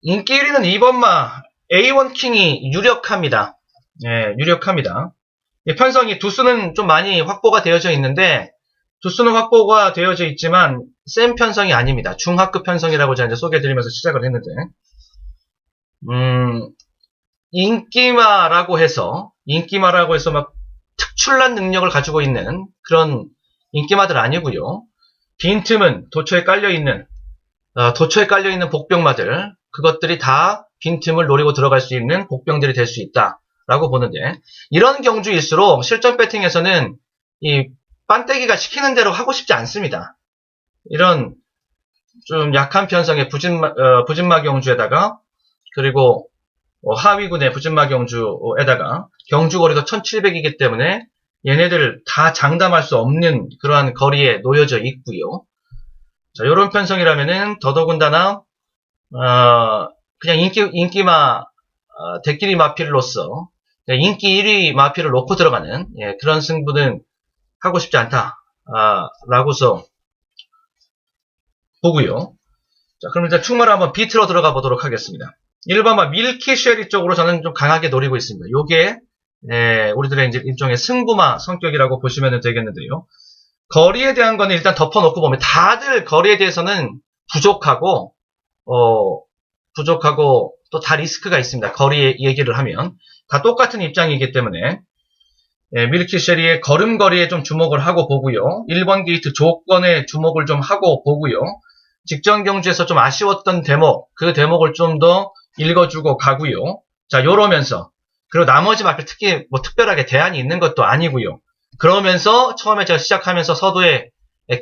인기 1위는 2번마 A1 킹이 유력합니다. 예, 유력합니다. 편성이 두수는 좀 많이 확보가 되어져 있는데, 두수는 확보가 되어져 있지만 센 편성이 아닙니다. 중하급 편성이라고 제가 이제 소개해드리면서 시작을 했는데, 인기마라고 해서 막 특출난 능력을 가지고 있는 그런 인기마들 아니고요. 빈틈은 도초에 깔려있는 복병마들, 그것들이 다 빈틈을 노리고 들어갈 수 있는 복병들이 될 수 있다라고 보는데, 이런 경주일수록 실전 배팅에서는 이 빤때기가 시키는 대로 하고 싶지 않습니다. 이런 좀 약한 편성의 부진마 경주에다가, 그리고 하위군의 부진마 경주에다가 경주거리가 1700이기 때문에 얘네들 다 장담할 수 없는 그러한 거리에 놓여져 있고요. 자, 요런 편성이라면은 더더군다나 그냥 인기마 대끼리 마필로서 인기 1위 마필을 놓고 들어가는 그런 승부는 하고 싶지 않다 라고서 보고요. 자, 그럼 일단 충마를 한번 비트로 들어가 보도록 하겠습니다. 1번마 밀키 쉐리 쪽으로 저는 좀 강하게 노리고 있습니다. 요게 우리들의 이제 일종의 승부마 성격이라고 보시면 되겠는데요. 거리에 대한 거는 일단 덮어놓고 보면 다들 거리에 대해서는 부족하고 또 다 리스크가 있습니다. 거리 얘기를 하면 다 똑같은 입장이기 때문에 밀키 쉐리의 걸음거리에 좀 주목을 하고 보고요. 1번 게이트 조건에 주목을 좀 하고 보고요. 직전 경주에서 좀 아쉬웠던 대목, 그 대목을 좀 더 읽어주고 가고요. 자, 요러면서 그리고 나머지 마필 특히 뭐 특별하게 대안이 있는 것도 아니고요. 그러면서 처음에 제가 시작하면서 서두에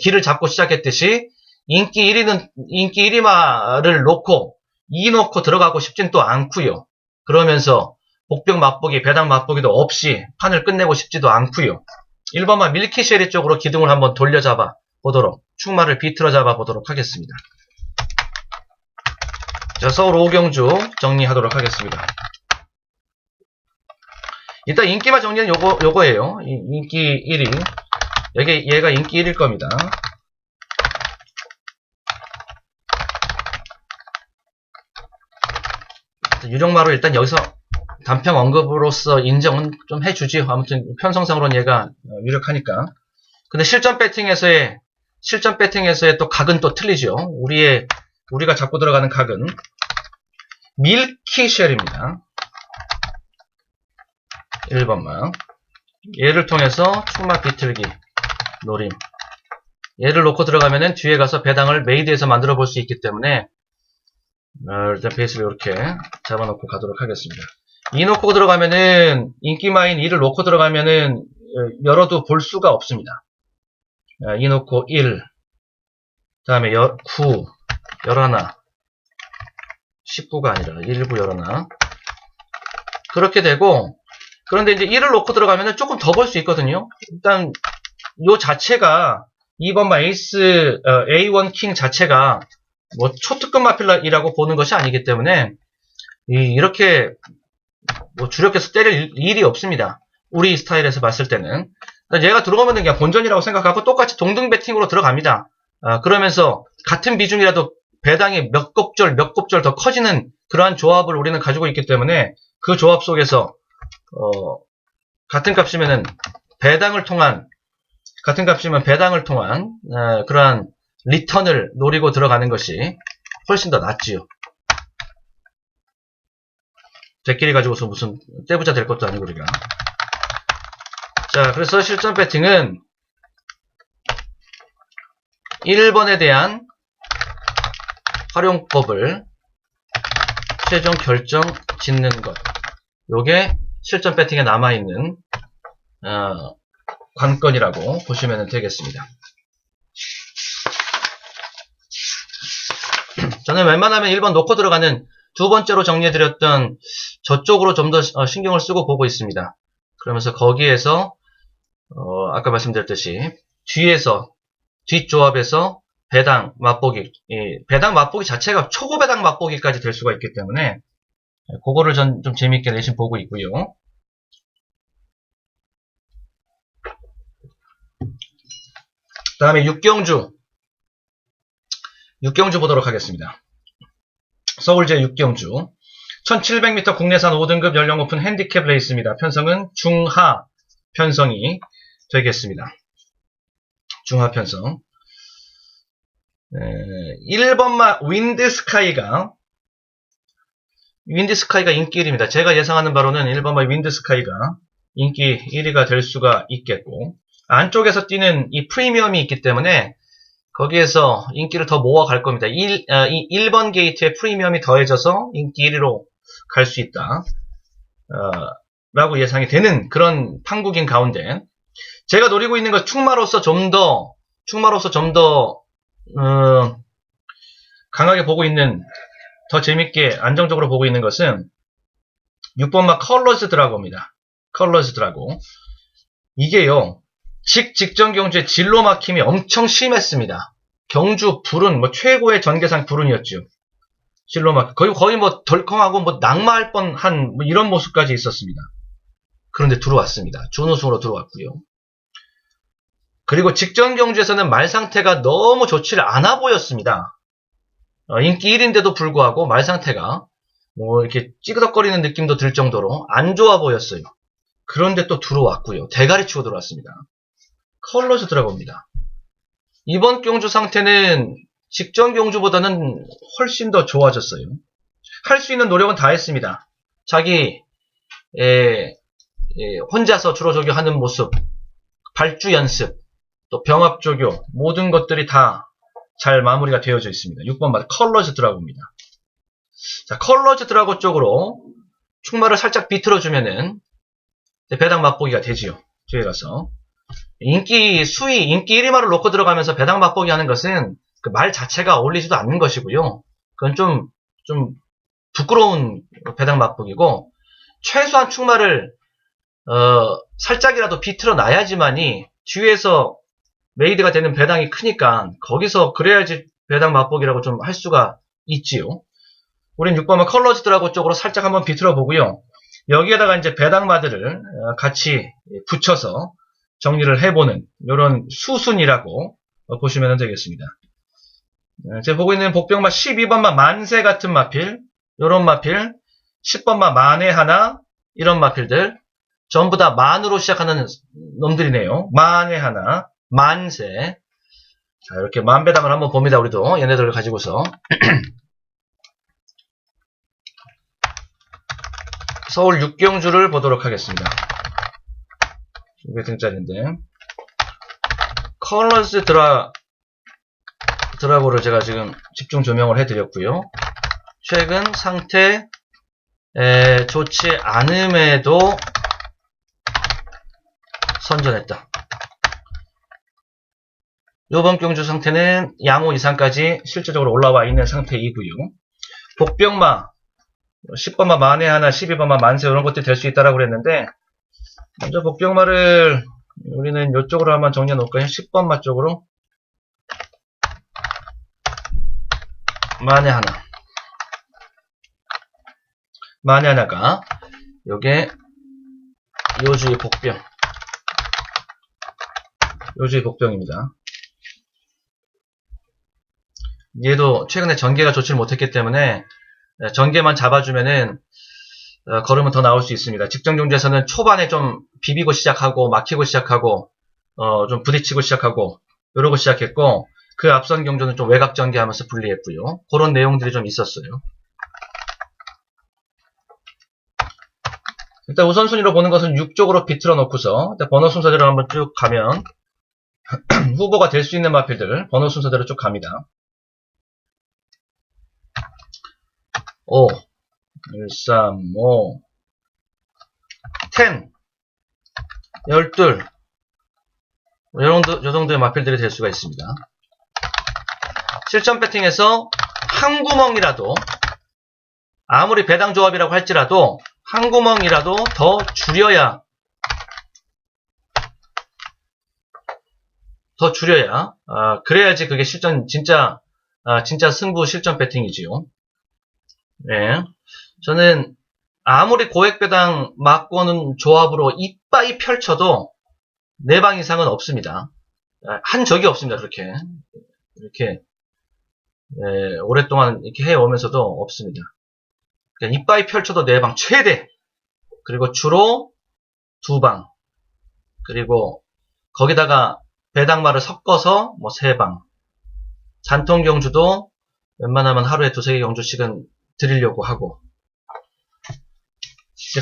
길을 잡고 시작했듯이 인기 1위마를 놓고 2 놓고 들어가고 싶진 또 않고요. 그러면서 복병 맛보기, 배당 맛보기도 없이 판을 끝내고 싶지도 않고요. 1번마 밀키쉐리 쪽으로 기둥을 한번 돌려잡아 보도록, 충마를 비틀어 잡아 보도록 하겠습니다. 자, 서울 5경주 정리하도록 하겠습니다. 일단 인기마 정리는 요거예요. 인기 1위. 얘가 인기 1위일 겁니다. 유령마로 일단 여기서 단평 언급으로서 인정은 좀 해주지. 아무튼 편성상으로는 얘가 유력하니까. 근데 실전 배팅에서의 또 각은 또 틀리죠. 우리가 잡고 들어가는 각은 밀키쉘입니다. 1번만. 얘를 통해서 충마 비틀기 노림. 얘를 놓고 들어가면은 뒤에 가서 배당을 메이드에서 만들어 볼 수 있기 때문에 일단 베이스를 이렇게 잡아놓고 가도록 하겠습니다. 이 놓고 들어가면은 인기마인 2를 놓고 들어가면은 열어도 볼 수가 없습니다. 이 놓고 1, 그 다음에 9, 11, 19가 아니라 19, 11. 그렇게 되고, 그런데 이제 1을 놓고 들어가면은 조금 더 볼 수 있거든요. 일단 요 자체가 2번마 에이스 A1 킹 자체가 뭐 초특급 마필이라고 보는 것이 아니기 때문에 이렇게 뭐 주력해서 때릴 일이 없습니다. 우리 스타일에서 봤을 때는. 얘가 들어가면 그냥 본전이라고 생각하고 똑같이 동등 배팅으로 들어갑니다. 그러면서 같은 비중이라도 배당이 몇 곱절 더 커지는 그러한 조합을 우리는 가지고 있기 때문에 그 조합 속에서 같은 값이면 배당을 통한 그러한 리턴을 노리고 들어가는 것이 훨씬 더 낫지요. 제끼리 가지고서 무슨 떼부자 될 것도 아니고 우리가. 자, 그래서 실전 배팅은 1번에 대한 활용법을 최종 결정 짓는 것. 요게 실전 배팅에 남아있는 관건이라고 보시면 되겠습니다. 저는 웬만하면 1번 놓고 들어가는 두 번째로 정리해드렸던 저쪽으로 좀 더 신경을 쓰고 보고 있습니다. 그러면서 거기에서 아까 말씀드렸듯이 뒷조합에서 배당 맛보기, 배당 맛보기 자체가 초고 배당 맛보기까지 될 수가 있기 때문에 그거를 전 좀 재미있게 내심 보고 있고요. 그 다음에 육경주 보도록 하겠습니다. 서울제 육경주 1700m 국내산 5등급 연령 높은 핸디캡 레이스입니다. 편성은 중하 편성이 되겠습니다. 중하 편성. 1번마 윈드스카이가 인기 1위입니다. 제가 예상하는 바로는 1번마 윈드스카이가 인기 1위가 될 수가 있겠고, 안쪽에서 뛰는 이 프리미엄이 있기 때문에 거기에서 인기를 더 모아갈 겁니다. 1번 게이트에 프리미엄이 더해져서 인기 1위로 갈 수 있다. 라고 예상이 되는 그런 판국인 가운데, 제가 노리고 있는 것 충마로서 좀 더 강하게 보고 있는, 더 재밌게 안정적으로 보고 있는 것은 6번마 컬러즈 드라고입니다. 컬러즈 드라고. 이게요, 직전 경주에 진로 막힘이 엄청 심했습니다. 경주 불운, 최고의 전개상 불운이었죠. 진로 막힘. 거의 덜컹하고 낙마할 뻔한 이런 모습까지 있었습니다. 그런데 들어왔습니다. 준우승으로 들어왔고요. 그리고 직전 경주에서는 말 상태가 너무 좋지를 않아 보였습니다. 인기 1인데도 불구하고 말 상태가 이렇게 찌그덕거리는 느낌도 들 정도로 안 좋아 보였어요. 그런데 또 들어왔고요. 대가리 치고 들어왔습니다. 컬러즈 드라고입니다. 이번 경주 상태는 직전 경주보다는 훨씬 더 좋아졌어요. 할 수 있는 노력은 다 했습니다. 자기 혼자서 주로 조교하는 모습, 발주 연습, 또 병합 조교, 모든 것들이 다 잘 마무리가 되어져 있습니다. 6번 맞아. 컬러즈 드라고입니다. 자, 컬러즈 드라고 쪽으로 충마를 살짝 비틀어주면은 배당 맛보기가 되지요. 뒤에 가서. 인기 1위마를 놓고 들어가면서 배당 맛보기 하는 것은 그 말 자체가 어울리지도 않는 것이고요. 그건 좀 부끄러운 배당 맛보기고, 최소한 충마를 살짝이라도 비틀어 놔야지만이 뒤에서 메이드가 되는 배당이 크니까 거기서 그래야지 배당 맛보기라고 좀 할 수가 있지요. 우린 6번만 컬러즈 드라고 쪽으로 살짝 한번 비틀어 보고요. 여기에다가 이제 배당마들을 같이 붙여서 정리를 해보는 이런 수순이라고 보시면 되겠습니다. 제가 보고 있는 복병마 12번마 만세 같은 마필, 요런 마필, 10번마 만에 하나, 이런 마필들. 전부 다 만으로 시작하는 놈들이네요. 만에 하나, 만세. 자, 이렇게 만배당을 한번 봅니다. 우리도 얘네들을 가지고서. 서울 육경주를 보도록 하겠습니다. 이게 등짜리인데. 컬러스 드라고를 제가 지금 집중 조명을 해드렸고요. 최근 상태 좋지 않음에도 선전했다. 요번 경주 상태는 양호 이상까지 실질적으로 올라와 있는 상태이고요. 복병마 10번마 만에 하나, 12번마 만세 이런 것들이 될 수 있다라고 그랬는데, 먼저 복병마를 우리는 이쪽으로 한번 정리해 놓을까요? 10번마 쪽으로 만에 하나, 만에 하나가 요게 요주의 복병, 요주의 복병입니다. 얘도 최근에 전개가 좋지 못했기 때문에 전개만 잡아주면은 걸으면 더 나올 수 있습니다. 직전 경주에서는 초반에 좀 비비고 시작하고 막히고 시작하고 좀 부딪히고 시작하고 이러고 시작했고, 그 앞선 경주는 좀 외곽 전개하면서 불리했고요. 그런 내용들이 좀 있었어요. 일단 우선순위로 보는 것은 6쪽으로 비틀어 놓고서 번호 순서대로 한번 쭉 가면 후보가 될 수 있는 마필들 번호 순서대로 쭉 갑니다. 5, 1, 3, 5, 10, 12, 요 정도의 마필들이 될 수가 있습니다. 실전 배팅에서 한 구멍이라도, 아무리 배당 조합이라고 할지라도 한 구멍이라도 더 줄여야 그래야지 그게 진짜 승부 실전 배팅이지요. 네. 저는 아무리 고액배당 막고는 조합으로 이빠이 펼쳐도 4방 이상은 없습니다. 한 적이 없습니다. 이렇게 오랫동안 이렇게 해오면서도 없습니다. 그냥 이빠이 펼쳐도 4방 최대, 그리고 주로 2방, 그리고 거기다가 배당마를 섞어서 3방, 잔통 경주도 웬만하면 하루에 2-3개 경주씩은 드리려고 하고,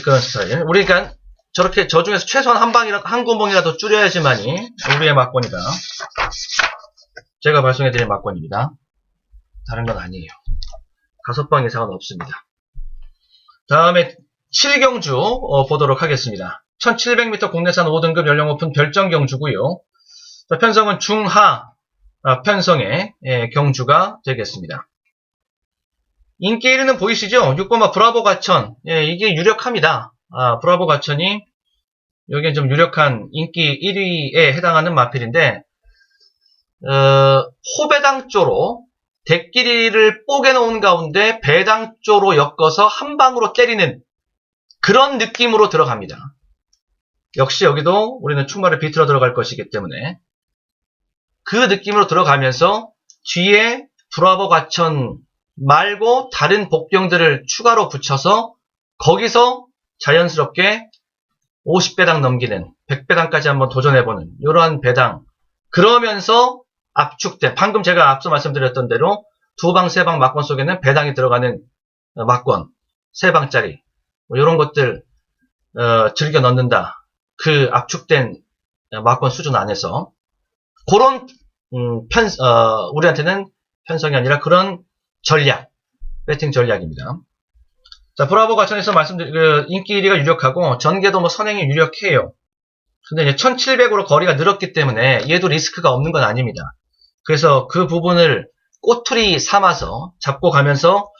그런 스타일. 우리가 저렇게 저 중에서 최소한 한 구멍이라도 줄여야지만이 우리의 막권이다. 제가 발송해드린 막권입니다. 다른 건 아니에요. 5방 이상은 없습니다. 다음에 7경주 보도록 하겠습니다. 1700m 국내산 5등급 연령 오픈 별정 경주고요. 편성은 중하 편성의 경주가 되겠습니다. 인기 1위는 보이시죠? 6번마 브라보 가천. 이게 유력합니다. 브라보 가천이 여기에 좀 유력한 인기 1위에 해당하는 마필인데, 호배당조로 대끼리를 뽀개놓은 가운데 배당조로 엮어서 한 방으로 때리는 그런 느낌으로 들어갑니다. 역시 여기도 우리는 충마를 비틀어 들어갈 것이기 때문에 그 느낌으로 들어가면서 뒤에 브라보 가천 말고 다른 복병들을 추가로 붙여서 거기서 자연스럽게 50배당 넘기는 100배당까지 한번 도전해보는 이러한 배당, 그러면서 압축된, 방금 제가 앞서 말씀드렸던 대로 2방, 3방 막권 속에는 배당이 들어가는 막권 3방짜리 이런 것들 즐겨 넣는다. 그 압축된 막권 수준 안에서 그런 우리한테는 편성이 아니라 그런 전략, 배팅 전략입니다. 자, 브라보 가천에서 인기 1위가 유력하고 전개도 선행이 유력해요. 근데 이제 1700으로 거리가 늘었기 때문에 얘도 리스크가 없는 건 아닙니다. 그래서 그 부분을 꼬투리 삼아서 잡고 가면서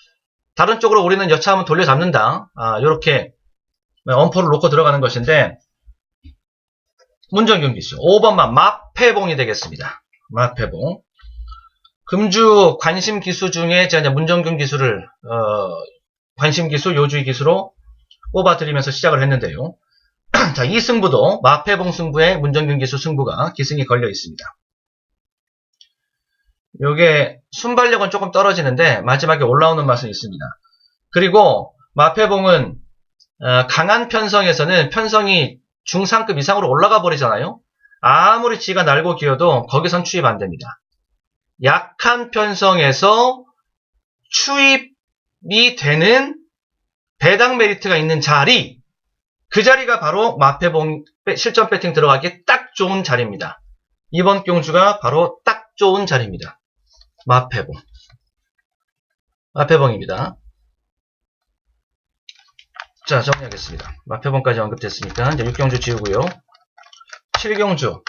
다른 쪽으로 우리는 여차하면 돌려잡는다. 요렇게 엄포를 놓고 들어가는 것인데, 문정균 기수 5번만 마패봉이 되겠습니다. 마패봉. 금주 관심 기수 중에 제가 이제 문정균 기수를 관심 기수, 요주의 기수로 뽑아드리면서 시작을 했는데요. 자, 이 승부도 마패봉 승부에 문정균 기수 승부가 기승이 걸려 있습니다. 요게 순발력은 조금 떨어지는데 마지막에 올라오는 맛은 있습니다. 그리고 마패봉은 강한 편성에서는 편성이 중상급 이상으로 올라가 버리잖아요. 아무리 지가 날고 기어도 거기선 추입 안 됩니다. 약한 편성에서 추입이 되는 배당 메리트가 있는 자리, 그 자리가 바로 마패봉 실전 배팅 들어가기 딱 좋은 자리입니다. 이번 경주가 바로 딱 좋은 자리입니다. 마패봉입니다. 자, 정리하겠습니다. 마패봉까지 언급됐으니까 이제 6경주 지우고요. 7경주.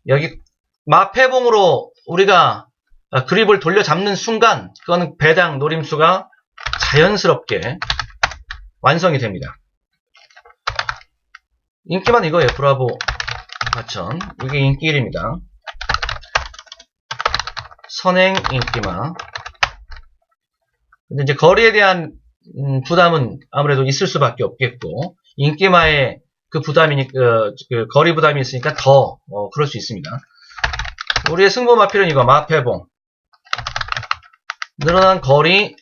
여기 마패봉으로 우리가 그립을 돌려 잡는 순간 그거는 배당 노림수가 자연스럽게 완성이 됩니다. 인기만 이거예요. 브라보 하천. 이게 인기 1입니다. 선행 인기마. 근데 이제 거리에 대한 부담은 아무래도 있을 수밖에 없겠고, 인기마의 그 부담이니, 그 거리 부담이 있으니까 더, 그럴 수 있습니다. 우리의 승부 마필은 이거, 마패봉. 늘어난 거리가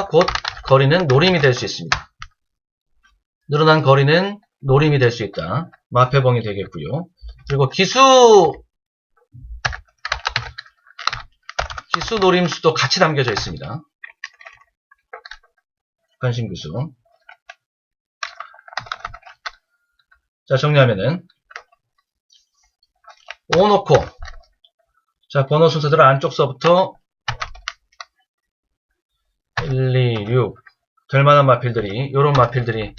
곧 거리는 노림이 될 수 있습니다. 늘어난 거리는 노림이 될 수 있다. 마패봉이 되겠고요. 그리고 기수 노림수도 같이 담겨져 있습니다. 관심기수. 자, 정리하면은 5 놓고, 자, 번호 순서대로 안쪽서부터 1, 2, 6 될 만한 마필들이, 요런 마필들이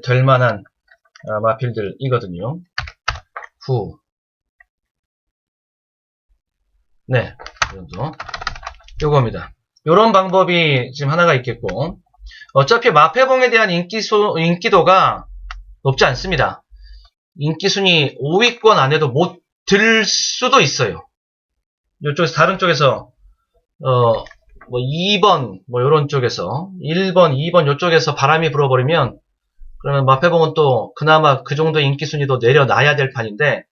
될 만한 마필들이거든요. 9. 네, 이 정도. 요겁니다. 요런 방법이 지금 하나가 있겠고, 어차피 마패봉에 대한 인기도가 높지 않습니다. 인기순위 5위권 안에도 못 들 수도 있어요. 요쪽에서, 다른 쪽에서, 뭐 2번, 뭐 요런 쪽에서, 1번, 2번 요쪽에서 바람이 불어버리면, 그러면 마패봉은 또 그나마 그 정도 인기순위도 내려놔야 될 판인데,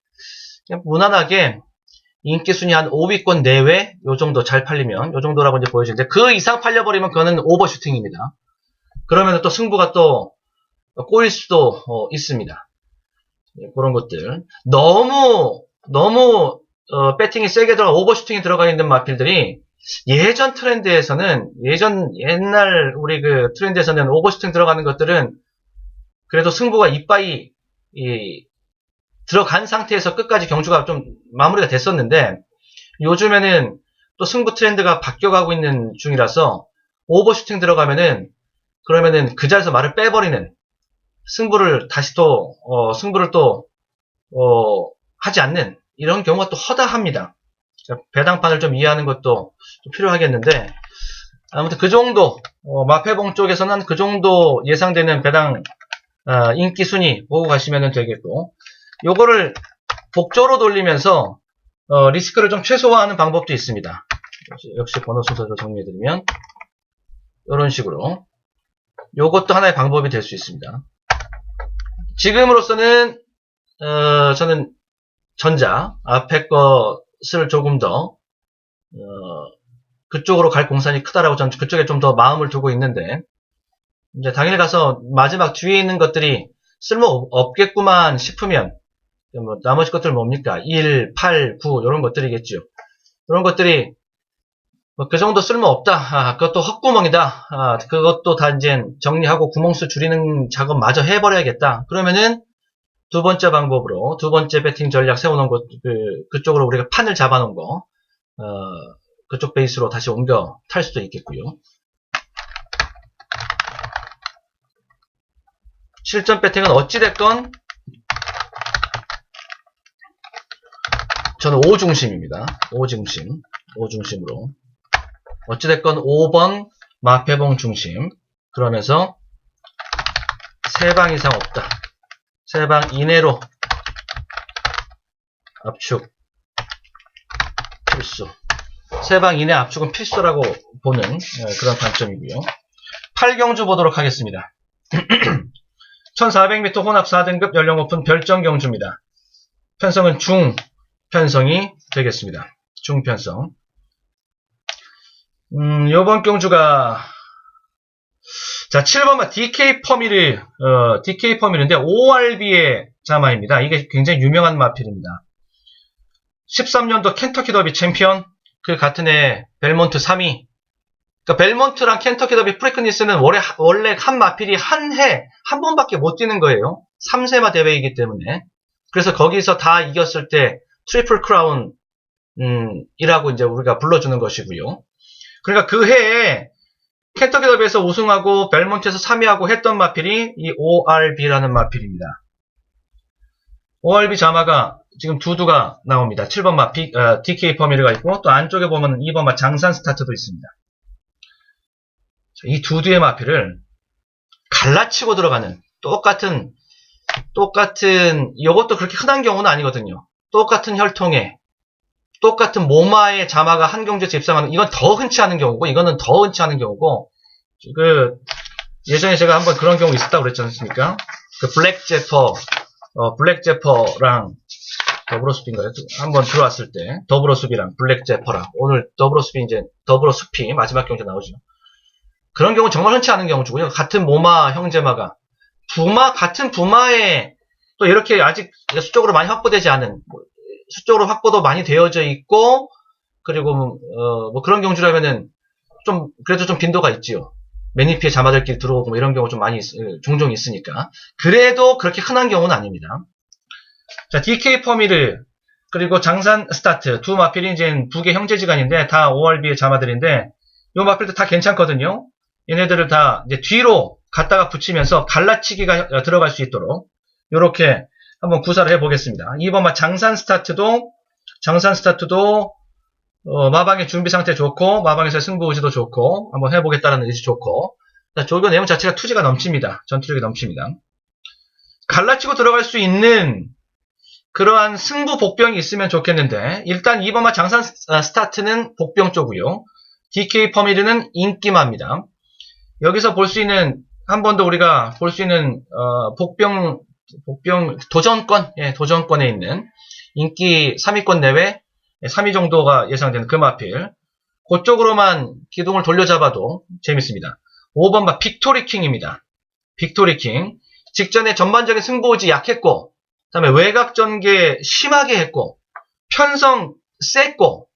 그냥 무난하게 인기순위 한 5위권 내외, 요 정도 잘 팔리면, 요 정도라고 이제 보여지는데, 그 이상 팔려버리면 그거는 오버슈팅입니다. 그러면 또 승부가 또 꼬일 수도 있습니다. 그런 것들. 너무 배팅이 세게 들어가, 오버슈팅이 들어가 있는 마필들이 예전 트렌드에서는, 옛날 우리 그 트렌드에서는 오버슈팅 들어가는 것들은 그래도 승부가 이빠이 들어간 상태에서 끝까지 경주가 좀 마무리가 됐었는데, 요즘에는 또 승부 트렌드가 바뀌어가고 있는 중이라서 오버슈팅 들어가면은, 그러면은 그 자리에서 말을 빼버리는, 승부를 하지 않는 이런 경우가 또 허다합니다. 배당판을 좀 이해하는 것도 좀 필요하겠는데, 아무튼 그 정도, 마패봉 쪽에서는 그 정도 예상되는 배당 인기 순위 보고 가시면 되겠고, 요거를 복조로 돌리면서 리스크를 좀 최소화하는 방법도 있습니다. 역시 번호 순서대로 정리해드리면 이런 식으로 요것도 하나의 방법이 될 수 있습니다. 지금으로서는 저는 전자 앞에 것을 조금 더 그쪽으로 갈 공산이 크다라고 저는 그쪽에 좀 더 마음을 두고 있는데, 이제 당일 가서 마지막 뒤에 있는 것들이 쓸모 없겠구만 싶으면, 뭐 나머지 것들 뭡니까? 1, 8, 9 이런 것들이겠죠. 이런 것들이 뭐 그 정도 쓸모 없다. 그것도 헛구멍이다. 그것도 다 이제 정리하고 구멍수 줄이는 작업 마저 해버려야겠다. 그러면은 두 번째 방법으로, 두 번째 배팅 전략 세워놓은 것, 그쪽으로 우리가 판을 잡아놓은 거, 그쪽 베이스로 다시 옮겨 탈 수도 있겠고요. 실전 배팅은 어찌됐건 저는 5중심입니다. 5중심으로. 어찌됐건 5번 마패봉 중심. 그러면서 3방 이상 없다. 3방 이내로 압축 필수. 3방 이내 압축은 필수라고 보는 그런 관점이고요. 8경주 보도록 하겠습니다. 1400m 혼합 4등급 연령 오픈 별정 경주입니다. 편성은 중편성이 되겠습니다. 중편성. 요번 경주가 자, 7번마 DK 퍼밀, DK 퍼밀인데 ORB의 자마입니다. 이게 굉장히 유명한 마필입니다. 13년도 켄터키 더비 챔피언, 그 같은 해 벨몬트 3위. 그러니까 벨몬트랑 켄터키 더비 프리크니스는 원래 한 마필이 한 번밖에 못 뛰는 거예요. 3세마 대회이기 때문에. 그래서 거기서 다 이겼을 때 트리플 크라운, 이라고 이제 우리가 불러주는 것이고요. 그러니까 그 해에 켄터키 더비에서 우승하고 벨몬트에서 3위하고 했던 마필이 이 ORB라는 마필입니다. ORB 자마가 지금 두두가 나옵니다. 7번마 DK 퍼밀가 있고 또 안쪽에 보면 2번마 장산 스타트도 있습니다. 이 두두의 마필을 갈라치고 들어가는 똑같은 이것도 그렇게 흔한 경우는 아니거든요. 똑같은 혈통에 똑같은 모마의 자마가 한 경주에서 입상하는, 이건 더 흔치 않은 경우고 이거는 더 흔치 않은 경우고, 예전에 제가 한번 그런 경우 있었다고 그랬지 않습니까? 그 블랙 제퍼랑 더블어숲인가요? 한번 들어왔을 때 더블어숲이랑 블랙 제퍼랑, 오늘 더블어숲이 이제 더블어숲이 마지막 경주에 나오죠. 그런 경우 정말 흔치 않은 경우고요. 같은 모마 형제마가 같은 부마에 또 이렇게 아직 수적으로 많이 확보되지 않은, 수적으로 확보도 많이 되어져 있고, 그리고 뭐 그런 경주라면은 그래도 좀 빈도가 있지요. 매니피에 자마들끼리 들어오고 뭐 이런 경우 좀 종종 있으니까. 그래도 그렇게 흔한 경우는 아닙니다. 자, DK 퍼미르 그리고 장산 스타트 두 마필이 이제 북의 형제지간인데 다 ORB의 자마들인데, 요 마필도 다 괜찮거든요. 얘네들을 다 이제 뒤로 갖다가 붙이면서 갈라치기가 들어갈 수 있도록 요렇게 한번 구사를 해보겠습니다. 2번마 장산 스타트도 마방의 준비 상태 좋고, 마방에서 승부 의지도 좋고, 한번 해보겠다는 의지 좋고, 조교 내용 자체가 투지가 넘칩니다. 전투력이 넘칩니다. 갈라치고 들어갈 수 있는 그러한 승부 복병이 있으면 좋겠는데, 일단 2번마 장산 스타트는 복병 쪽이고요. DK 퍼밀은 인기마입니다. 여기서 볼 수 있는, 한 번 더 우리가 볼 수 있는 복병 도전권, 도전권에 있는 인기 3위권 내외 3위 정도가 예상되는 그 마필, 그쪽으로만 기둥을 돌려잡아도 재밌습니다. 5번마 빅토리킹입니다. 빅토리킹, 직전에 전반적인 승부의지 약했고, 그 다음에 외곽 전개 심하게 했고, 편성 셌고,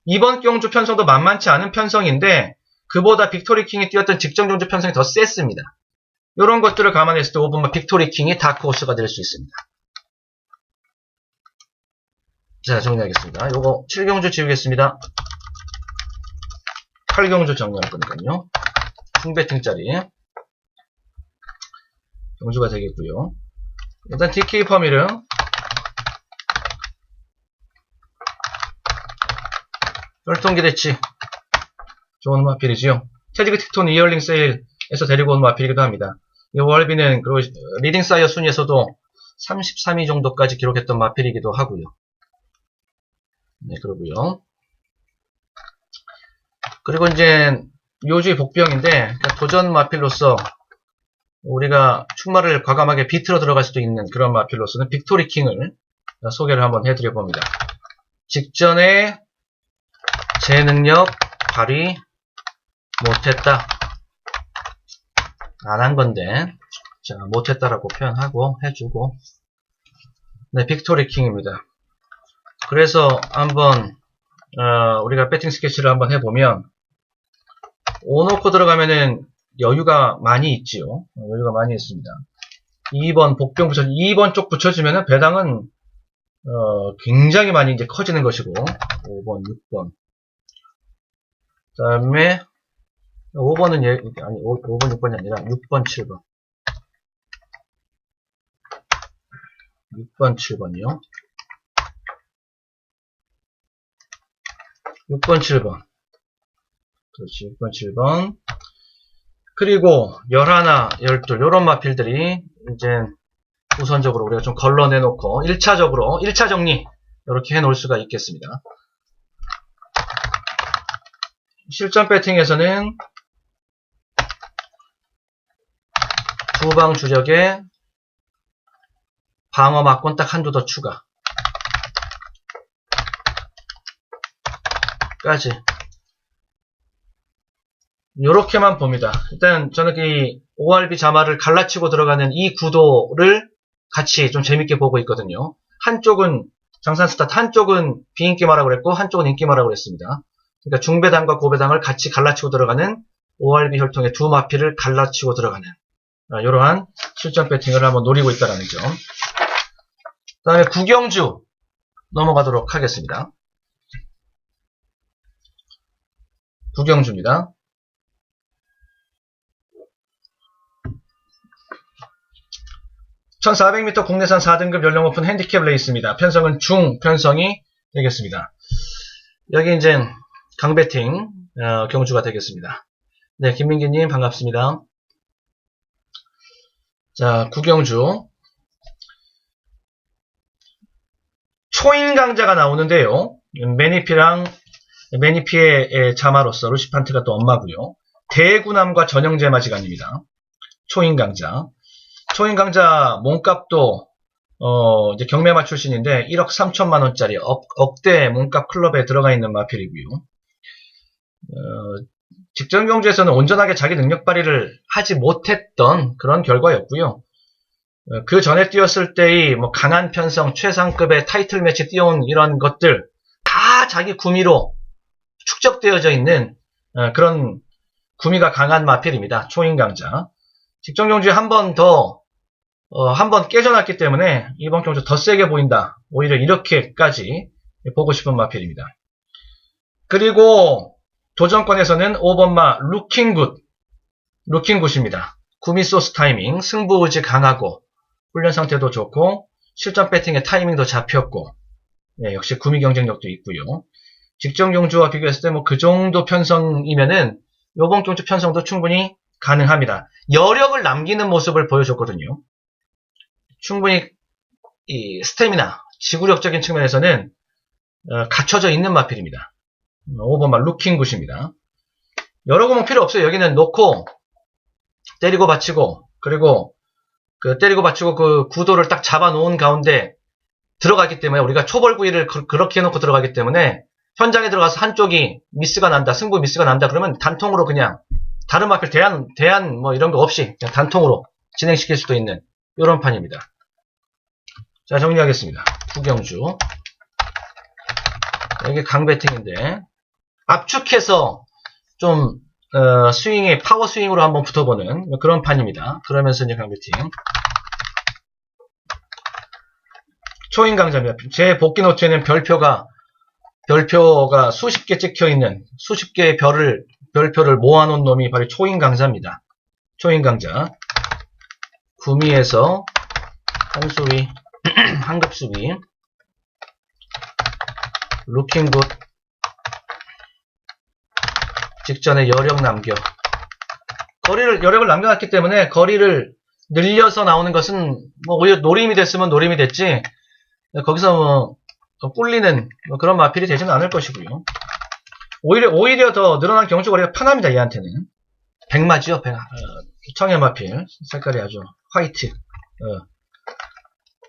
이번 경주 편성도 만만치 않은 편성인데 그보다 빅토리킹이 뛰었던 직전 경주 편성이 더 셌습니다. 이런 것들을 감안했을 때 5번마 빅토리킹이 다크호스가 될 수 있습니다. 자, 정리하겠습니다. 요거 7경주 지우겠습니다. 8경주 정리할 거니까요. 승배팅짜리 경주가 되겠고요. 일단 DK 퍼밀은 혈통기대치 좋은 마필이지요. 테디그 틱톤 이어링 세일에서 데리고 온 마필이기도 합니다. 이 ORB는 리딩 사이어 순위에서도 33위 정도까지 기록했던 마필이기도 하고요. 네, 그러고요. 그리고 이제 요주의 복병인데, 그러니까 도전 마필로서 우리가 충마를 과감하게 비틀어 들어갈 수도 있는 그런 마필로서는 빅토리킹을 소개를 한번 해드려 봅니다. 직전에 제 능력 발휘 못했다. 안 한 건데, 자, 못했다라고 표현하고 해주고, 네, 빅토리킹입니다. 그래서 한번 우리가 배팅 스케치를 한번 해보면, 5 놓고 들어가면은 여유가 많이 있지요. 여유가 많이 있습니다. 2번 복병 2번 쪽 붙여주면은 배당은 굉장히 많이 이제 커지는 것이고, 5번, 6번. 그 다음에 5번은 5번, 6번이 아니라 6번, 7번. 6번, 7번이요. 6번, 7번. 그렇지, 6번, 7번. 그리고 11, 12, 요런 마필들이 이제 우선적으로 우리가 좀 걸러내놓고 1차 정리, 이렇게 해놓을 수가 있겠습니다. 실전 배팅에서는 두방 주력에 방어 막권 딱 한두 더 추가 까지 요렇게만 봅니다. 일단 저는 이 ORB 자마를 갈라치고 들어가는 이 구도를 같이 좀 재밌게 보고 있거든요. 한쪽은 장산 스타트, 한쪽은 비인기마라고 그랬고 한쪽은 인기마라고 그랬습니다. 그러니까 중배당과 고배당을 같이 갈라치고 들어가는 ORB 혈통의 두 마피를 갈라치고 들어가는 이러한 실전 배팅을 한번 노리고 있다는 점. 그 다음에 구경주 넘어가도록 하겠습니다. 구경주입니다. (1400m) 국내산 4등급 연령 오픈 핸디캡 레이스입니다. 편성은 중 편성이 되겠습니다. 여기 이제 강배팅 경주가 되겠습니다. 네, 김민기님 반갑습니다. 자, 구경주 초인강자가 나오는데요. 매니피의 자마로서 루시판트가 또 엄마고요. 대구남과 전형제마지간입니다. 초인강자. 초인강자 몸값도 이제 경매마 출신인데 1억 3천만원짜리 억대 몸값 클럽에 들어가 있는 마필이고요. 직전 경주에서는 온전하게 자기 능력 발휘를 하지 못했던 그런 결과였고요. 그 전에 뛰었을 때의 뭐 강한 편성, 최상급의 타이틀 매치 뛰어온 이런 것들 다 자기 구미로 축적되어져 있는 그런 구미가 강한 마필입니다. 초인강자. 직전 경주에 한 번 깨져났기 때문에 이번 경주 더 세게 보인다. 오히려 이렇게까지 보고 싶은 마필입니다. 그리고 도전권에서는 5번마 루킹굿입니다. 구미 소스 타이밍, 승부 의지 강하고 훈련 상태도 좋고 실전 배팅의 타이밍도 잡혔고 역시 구미 경쟁력도 있고요. 직전 경주와 비교했을 때 뭐 그 정도 편성이면은 이번 경주 편성도 충분히 가능합니다. 여력을 남기는 모습을 보여줬거든요. 충분히 이 스태미나, 지구력적인 측면에서는 갖춰져 있는 마필입니다. 5번마 루킹굿입니다. 여러 구멍 필요 없어요. 여기는 놓고 때리고 받치고 그리고 때리고 받치고 그 구도를 딱 잡아 놓은 가운데 들어가기 때문에 우리가 초벌구이를 그렇게 해놓고 들어가기 때문에 현장에 들어가서 한쪽이 미스가 난다, 승부 미스가 난다 그러면 단통으로 그냥 다른 마필 대안 뭐 이런 거 없이 그냥 단통으로 진행시킬 수도 있는 이런 판입니다. 자, 정리하겠습니다. 구경주. 여기 강배팅인데 압축해서 좀 스윙에 파워 스윙으로 한번 붙어보는 그런 판입니다. 그러면서 이제 강배팅. 초인강자입니다. 제 복귀 노트에는 별표가 수십 개 찍혀있는 수십 개의 별표를 모아놓은 놈이 바로 초인강자입니다. 초인강자. 구미에서 한수위, 한급수위, 루킹굿, 직전에 여력 남겨. 여력을 남겨놨기 때문에 거리를 늘려서 나오는 것은 뭐 오히려 노림이 됐으면 노림이 됐지, 거기서 뭐 꿀리는 뭐 그런 마필이 되지는 않을 것이고요. 오히려 더 늘어난 경주 거리가 편합니다. 얘한테는. 백마지요. 청해 마필. 색깔이 아주 화이트.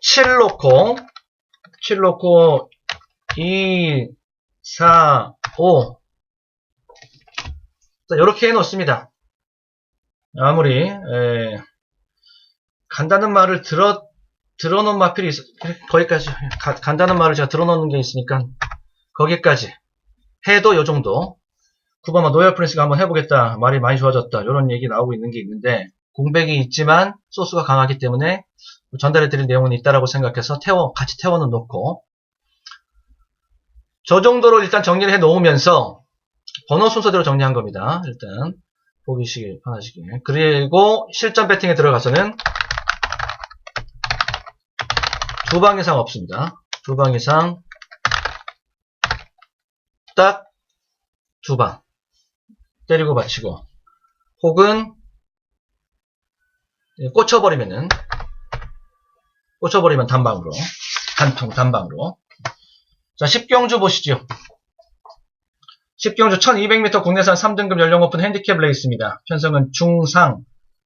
7 놓고 2, 4, 5. 자, 이렇게 해놓습니다. 아무리 간다는 말을 들어놓은 마필이 거기까지 간다는 말을 제가 들어놓는 게 있으니까 거기까지 해도 요 정도. 9번만 노열 프린스가 한번 해보겠다. 말이 많이 좋아졌다. 이런 얘기 나오고 있는 게 있는데 공백이 있지만 소스가 강하기 때문에 전달해드릴 내용은 있다라고 생각해서 같이 태워는 놓고 저 정도로 일단 정리를 해 놓으면서 번호 순서대로 정리한 겁니다. 일단 보기시길 편하시게. 그리고 실전 배팅에 들어가서는 2방 이상 없습니다. 2방 이상 딱 2방 때리고 받치고 혹은 꽂혀버리면 단방으로 단방으로. 자, 10경주 보시죠. 10경주 1200m 국내산 3등급 연령 오픈 핸디캡 레이스입니다. 편성은 중상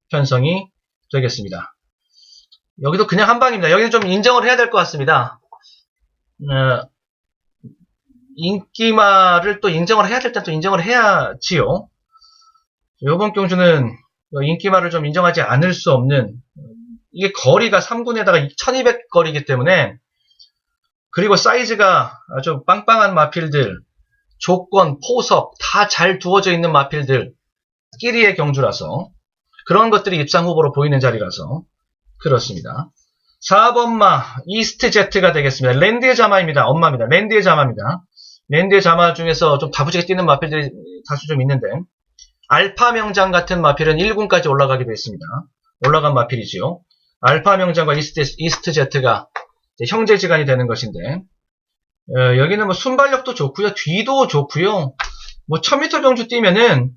편성이 되겠습니다. 여기도 그냥 한 방입니다. 여기는 좀 인정을 해야 될 것 같습니다. 인기마를 또 인정을 해야 될 때 또 인정을 해야지요. 요번 경주는 인기말을 좀 인정하지 않을 수 없는, 이게 거리가 3군에다가 1200 거리이기 때문에, 그리고 사이즈가 아주 빵빵한 마필들, 조건, 포석 다 잘 두어져 있는 마필들 끼리의 경주라서 그런 것들이 입상 후보로 보이는 자리라서 그렇습니다. 4번마 이스트 제트가 되겠습니다. 랜드의 자마입니다. 엄마입니다. 랜드의 자마입니다. 랜드의 자마 중에서 좀 다부지게 뛰는 마필들이 다수 좀 있는데, 알파 명장 같은 마필은 1군까지 올라가기도 했습니다. 올라간 마필이지요. 알파 명장과 이스트 제트가 형제지간이 되는 것인데, 여기는 뭐 순발력도 좋고요, 뒤도 좋고요. 뭐 1000m 경주 뛰면은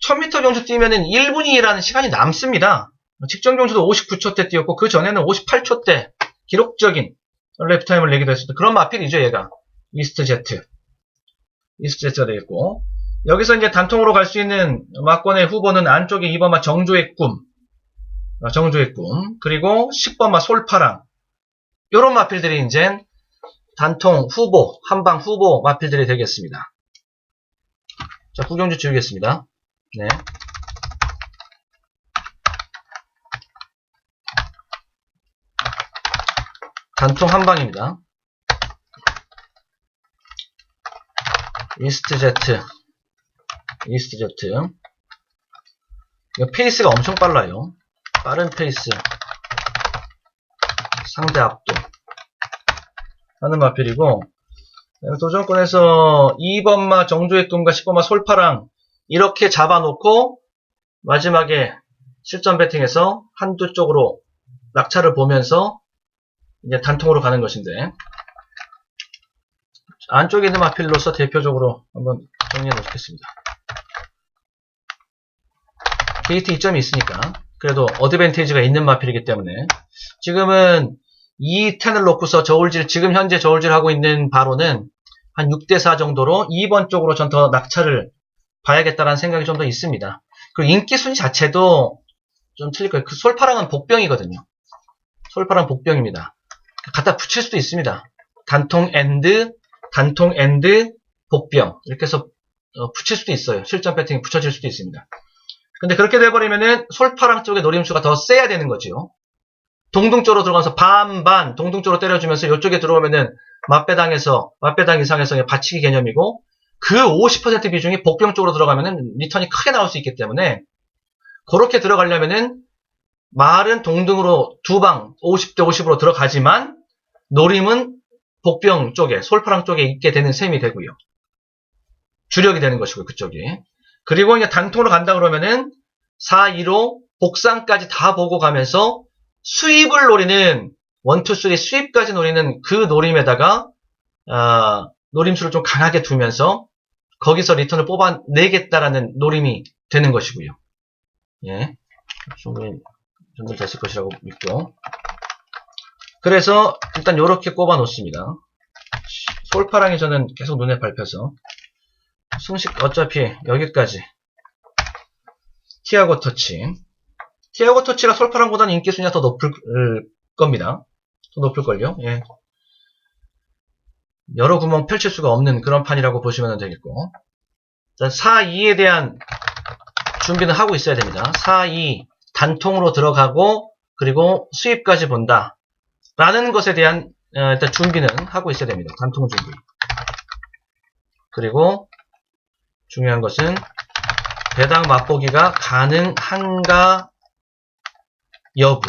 1분이라는 시간이 남습니다. 직전 경주도 59초대 뛰었고 그 전에는 58초대 기록적인 랩타임을 내기도 했습니다. 그런 마필이죠, 얘가. 이스트 제트가 되겠고, 여기서 이제 단통으로 갈 수 있는 마권의 후보는 안쪽에 2번마 정조의 꿈, 그리고 10번마 솔파랑, 요런 마필들이 이제 단통 후보, 한방 후보 마필들이 되겠습니다. 자, 구경주 지우겠습니다. 네. 단통 한방입니다. 이스트 제트. 이거 페이스가 엄청 빨라요. 빠른 페이스. 상대 압도. 하는 마필이고, 도전권에서 2번마 정조의 꿈과 10번마 솔파랑 이렇게 잡아놓고 마지막에 실전 배팅에서 한두 쪽으로 낙차를 보면서 이제 단통으로 가는 것인데, 안쪽에 있는 마필로서 대표적으로 한번 정리해 놓겠습니다. 게이트 2점이 있으니까 그래도 어드밴티지가 있는 마필이기 때문에, 지금은 이 텐을 놓고서 지금 현재 저울질 하고 있는 바로는 한 6대4 정도로 2번 쪽으로 전 더 낙차를 봐야겠다라는 생각이 좀 더 있습니다. 그리고 인기 순위 자체도 좀 틀릴 거예요. 그 솔파랑은 복병이거든요. 솔파랑 복병입니다. 갖다 붙일 수도 있습니다. 단통 엔드, 복병. 이렇게 해서 붙일 수도 있어요. 실전 배팅이 붙여질 수도 있습니다. 근데 그렇게 돼버리면은 솔파랑 쪽의 노림수가 더 세야 되는 거지요. 동동 쪽으로 들어가서 반반 동동 쪽으로 때려주면서 이쪽에 들어오면은 맞배당 이상에서의 받치기 개념이고, 그 50% 비중이 복병 쪽으로 들어가면은 리턴이 크게 나올 수 있기 때문에, 그렇게 들어가려면은 말은 동등으로 두 방 50대 50으로 들어가지만 노림은 복병 쪽에, 솔파랑 쪽에 있게 되는 셈이 되고요. 주력이 되는 것이고요, 그쪽이. 그리고 이제 단통으로 간다 그러면은 4, 2로 복상까지 다 보고 가면서 수입을 노리는, 1, 2, 3 수입까지 노리는 그 노림에다가 노림수를 좀 강하게 두면서 거기서 리턴을 뽑아내겠다라는 노림이 되는 것이고요. 예, 충분히 됐을 것이라고 믿고, 그래서 일단 이렇게 꼽아 놓습니다. 솔파랑이 저는 계속 눈에 밟혀서 승식 어차피 여기까지. 티아고 터치가 솔파랑보다는 인기 순위가 더 높을 겁니다. 더 높을걸요. 예. 여러 구멍 펼칠 수가 없는 그런 판이라고 보시면 되겠고, 4, 2에 대한 준비는 하고 있어야 됩니다. 4, 2 단통으로 들어가고 그리고 수입까지 본다 라는 것에 대한 일단 준비는 하고 있어야 됩니다. 단통 준비. 그리고 중요한 것은 배당 맛보기가 가능한가 여부,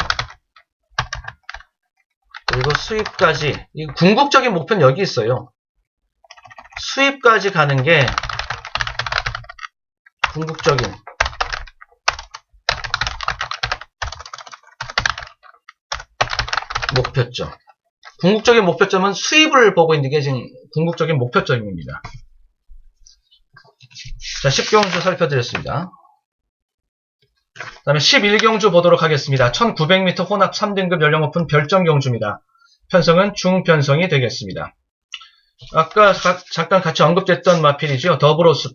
그리고 수입까지. 이 궁극적인 목표는 여기 있어요. 수입까지 가는 게 궁극적인 목표점. 궁극적인 목표점은 수입을 보고 있는 게 지금 궁극적인 목표점입니다. 자, 10경주 살펴드렸습니다. 그 다음에 11경주 보도록 하겠습니다. 1900m 혼합 3등급 연령 오픈 별점 경주입니다. 편성은 중편성이 되겠습니다. 아까 잠깐 같이 언급됐던 마필이죠. 더불어숲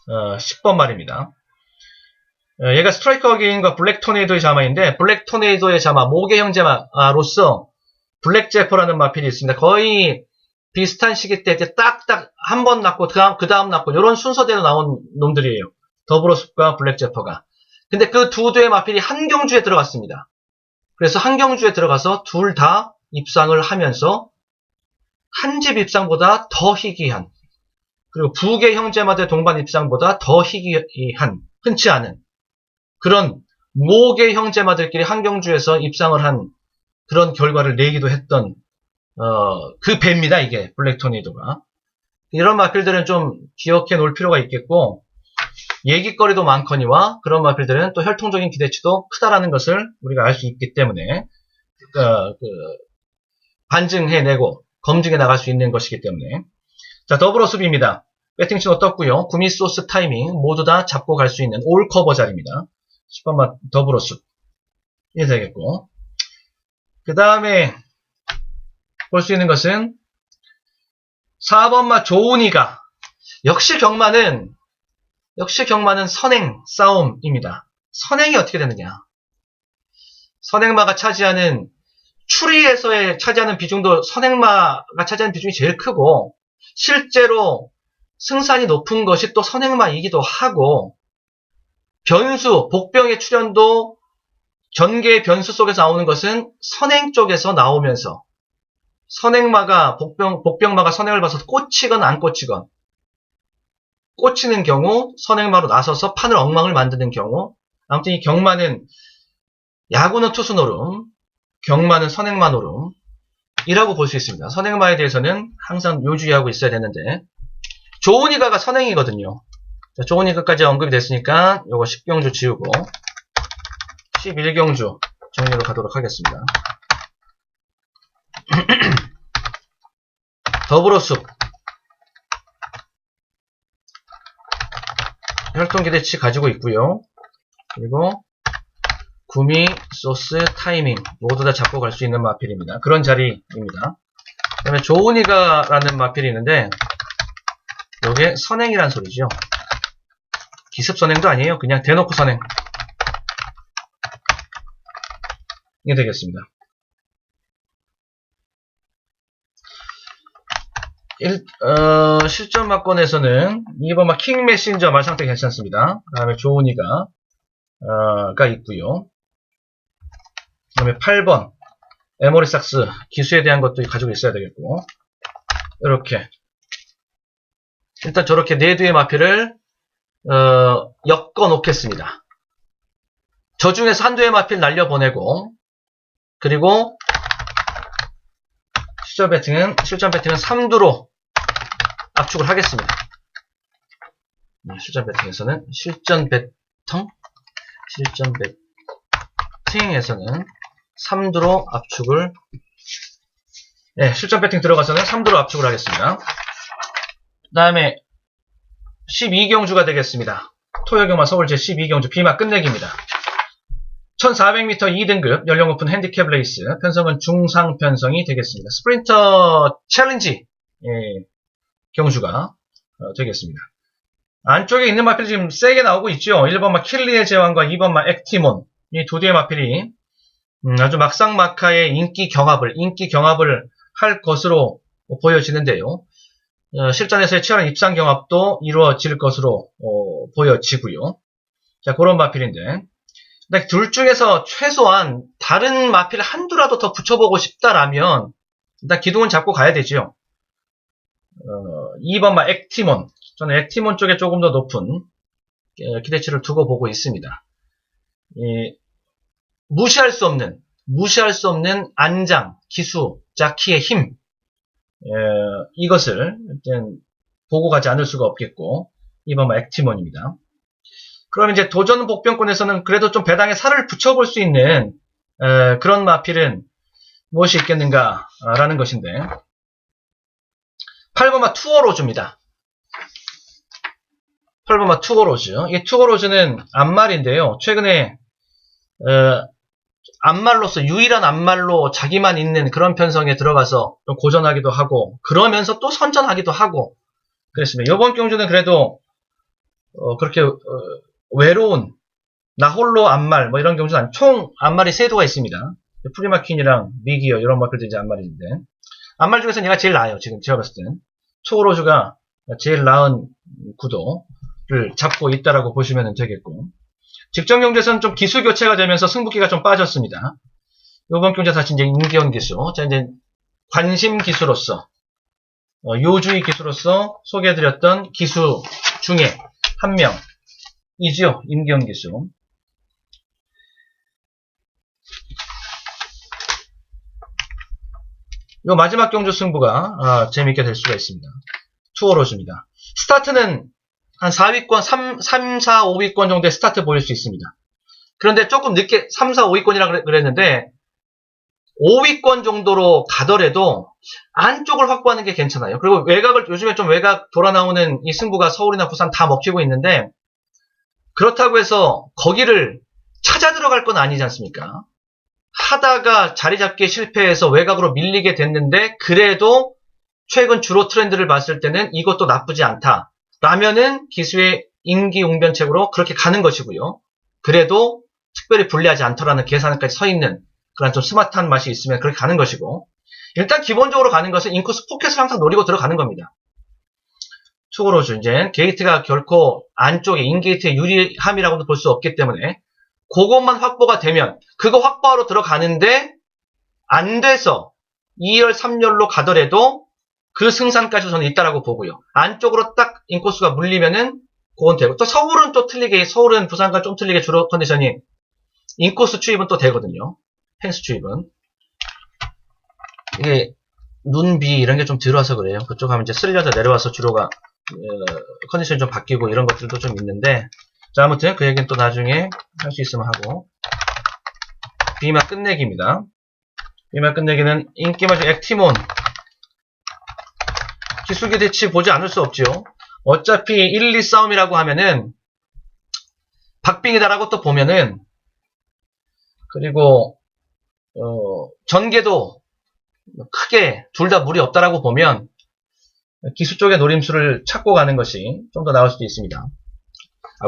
10번 말입니다. 얘가 스트라이커 게인과 블랙 토네이도의 자마인데, 블랙 토네이도의 자마, 모계 형제마로서 블랙 제퍼라는 마필이 있습니다. 거의 비슷한 시기 때 이제 딱딱 한 번 낳고 그 다음 낳고 이런 순서대로 나온 놈들이에요. 더블로스프가 블랙제퍼가. 근데 그 두 대의 마필이 한 경주에 들어갔습니다. 그래서 한 경주에 들어가서 둘 다 입상을 하면서 한 집 입상보다 더 희귀한, 그리고 부계 형제마대 동반 입상보다 더 희귀한, 흔치 않은 그런 모계 형제마들끼리 한 경주에서 입상을 한 그런 결과를 내기도 했던 그 배입니다. 이게 블랙토네이도가. 이런 마필들은 좀 기억해 놓을 필요가 있겠고, 얘기거리도 많거니와 그런 마필들은 또 혈통적인 기대치도 크다라는 것을 우리가 알 수 있기 때문에 반증해내고 검증해 나갈 수 있는 것이기 때문에. 자, 더블어 수비입니다. 배팅 신호 떴고요. 구미 소스 타이밍 모두 다 잡고 갈 수 있는 올 커버 자리입니다. 10번마 더블어 숲 이게 되겠고, 그 다음에 볼 수 있는 것은 4번마 조은이가. 역시 경마는 선행 싸움입니다. 선행이 어떻게 되느냐. 선행마가 차지하는, 추리에서의 차지하는 비중도 선행마가 차지하는 비중이 제일 크고, 실제로 승산이 높은 것이 또 선행마이기도 하고, 변수, 복병의 출현도 전개의 변수 속에서 나오는 것은 선행 쪽에서 나오면서, 선행마가 복병마가 선행을 봐서 꽂히건 안 꽂히건, 꽂히는 경우 선행마로 나서서 판을 엉망을 만드는 경우, 아무튼 이 경마는 야구는 투수 노름, 경마는 선행마 노름이라고 볼 수 있습니다. 선행마에 대해서는 항상 요주의하고 있어야 되는데, 조은이가가 선행이거든요. 자, 조은이가까지 언급이 됐으니까 요거 10경주 지우고 11경주 정리로 가도록 하겠습니다. 더블어숲 혈통 기대치 가지고 있고요. 그리고 구미, 소스, 타이밍 모두 다 잡고 갈 수 있는 마필입니다. 그런 자리입니다. 그 다음에 조은이가라는 마필이 있는데, 요게 선행이란 소리죠. 기습 선행도 아니에요. 그냥 대놓고 선행. 이게 되겠습니다. 실전 막권에서는 2번마 킹 메신저 말 상태 괜찮습니다. 그 다음에 조은이가 가 있고요. 그 다음에 8번 에모리삭스 기수에 대한 것도 가지고 있어야 되겠고, 이렇게 일단 저렇게 4두의 마필을 엮어 놓겠습니다. 저 중에서 한두의 마필 날려보내고, 그리고 실전 배팅은 3두로 압축을 하겠습니다. 실전 배팅에서는 배팅에서는 3두로 압축을, 실전 배팅 들어가서는 3두로 압축을 하겠습니다. 그 다음에 12경주가 되겠습니다. 토요경마 서울제 12경주 비마 끝내기입니다. 1400m 2등급 연령 높은 핸디캡 레이스, 편성은 중상 편성이 되겠습니다. 스프린터 챌린지 경주가 되겠습니다. 안쪽에 있는 마필이 지금 세게 나오고 있죠. 1번마 킬리의 제왕과 2번마 액티몬, 이 두 대의 마필이 아주 막상막하의 인기 경합을 할 것으로 보여지는데요. 실전에서의 치열한 입상 경합도 이루어질 것으로 보여지고요. 자, 그런 마필인데, 둘 중에서 최소한 다른 마필 한두라도 더 붙여보고 싶다라면 일단 기둥은 잡고 가야 되죠. 2번마 액티몬, 저는 액티몬 쪽에 조금 더 높은 기대치를 두고 보고 있습니다. 무시할 수 없는 안장, 기수, 자키의 힘, 이것을 일단 보고 가지 않을 수가 없겠고, 2번마 액티몬입니다. 그럼 이제 도전 복병권에서는 그래도 좀 배당에 살을 붙여볼 수 있는 그런 마필은 무엇이 있겠는가라는 것인데, 8번마 투어로즈입니다. 8번마 투어로즈. 이 투어로즈는 암말인데요. 최근에 암말로서 유일한 암말로 자기만 있는 그런 편성에 들어가서 좀 고전하기도 하고, 그러면서 또 선전하기도 하고 그랬습니다. 이번 경주는 그래도 그렇게 외로운 나 홀로 암말 뭐 이런 경주는 총 암말이 3두가 있습니다. 프리마퀸이랑 미기어 이런 마필도 이제 암말인데, 안말 중에서는 얘가 제일 나아요. 지금 제가 봤을 땐. 투어로즈가 제일 나은 구도를 잡고 있다라고 보시면 되겠고. 직전 경주에서는 좀 기수 교체가 되면서 승부기가 좀 빠졌습니다. 이번 경주 다시 이제 임기현 기수. 자, 이제 관심 기수로서, 요주의 기수로서 소개해드렸던 기수 중에 한 명이지요. 임기현 기수. 요 마지막 경주 승부가 재밌게 될 수가 있습니다. 투어로즈입니다. 스타트는 한 4위권, 3, 4, 5위권 정도의 스타트 보일 수 있습니다. 그런데 조금 늦게 3, 4, 5위권이라 그랬는데 5위권 정도로 가더라도 안쪽을 확보하는 게 괜찮아요. 그리고 외곽을 요즘에 좀 외곽 돌아 나오는 이 승부가 서울이나 부산 다 먹히고 있는데 그렇다고 해서 거기를 찾아 들어갈 건 아니지 않습니까? 하다가 자리 잡기에 실패해서 외곽으로 밀리게 됐는데 그래도 최근 주로 트렌드를 봤을 때는 이것도 나쁘지 않다. 라면은 기수의 임기응변책으로 그렇게 가는 것이고요. 그래도 특별히 불리하지 않더라는 계산까지 서 있는 그런 좀 스마트한 맛이 있으면 그렇게 가는 것이고 일단 기본적으로 가는 것은 인코스 포켓을 항상 노리고 들어가는 겁니다. 투어로즈 이제 게이트가 결코 안쪽에 인게이트의 유리함이라고도 볼 수 없기 때문에 그것만 확보가 되면 그거 확보하러 들어가는데 안 돼서 2열, 3열로 가더라도 그 승산까지 저는 있다라고 보고요. 안쪽으로 딱 인코스가 물리면은 그건 되고 또 서울은 또 틀리게 서울은 부산과 좀 틀리게 주로 컨디션이 인코스 추입은 또 되거든요. 펜스 추입은 이게 눈, 비 이런 게 좀 들어와서 그래요. 그쪽 하면 이제 쓸려서 내려와서 주로가 컨디션이 좀 바뀌고 이런 것들도 좀 있는데 자 아무튼 그 얘기는 또 나중에 할 수 있으면 하고 비마 끝내기입니다. 비마 끝내기는 인기마저 액티몬 기술기 대치 보지 않을 수 없죠. 어차피 1, 2 싸움이라고 하면은 박빙이다라고 또 보면은 그리고 전개도 크게 둘 다 무리 없다라고 보면 기수 쪽의 노림수를 찾고 가는 것이 좀 더 나을 수도 있습니다.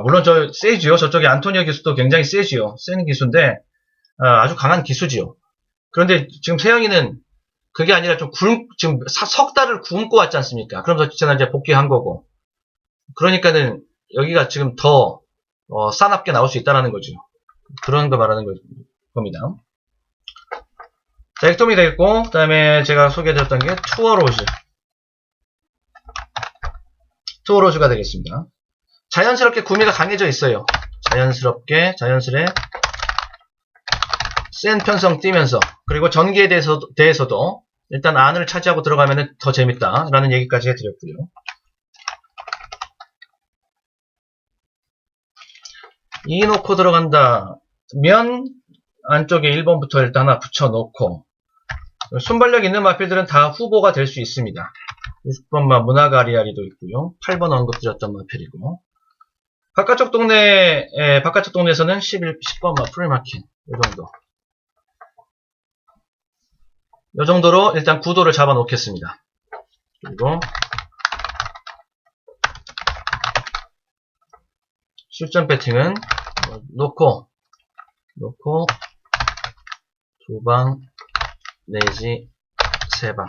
물론 저 세지요. 저쪽에 안토니오 기수도 굉장히 세지요. 센 기수인데 아주 강한 기수지요. 그런데 지금 세영이는 그게 아니라 좀 지금 석 달을 굶고 왔지 않습니까? 그러면서 지난 이제 복귀한 거고. 그러니까는 여기가 지금 더 싸납게 나올 수 있다는 거죠. 그런 거 말하는 겁니다. 자, 액돔이 되겠고, 그 다음에 제가 소개해드렸던 게 투어로즈. 투어로즈가 되겠습니다. 자연스럽게 구미가 강해져 있어요. 자연스레 센 편성 뛰면서 그리고 전기에 대해서도 일단 안을 차지하고 들어가면 더 재밌다라는 얘기까지 해드렸고요. 이 놓고 들어간다면 안쪽에 1번부터 일단 하나 붙여놓고 순발력 있는 마필들은 다 후보가 될 수 있습니다. 6번마 문화가리아리도 있고요. 8번 언급드렸던 마필이고 바깥쪽 동네에서는 10번마 프리마킨 이 정도. 이 정도로 일단 구도를 잡아 놓겠습니다. 그리고 실전 배팅은 놓고 2방 내지 3방.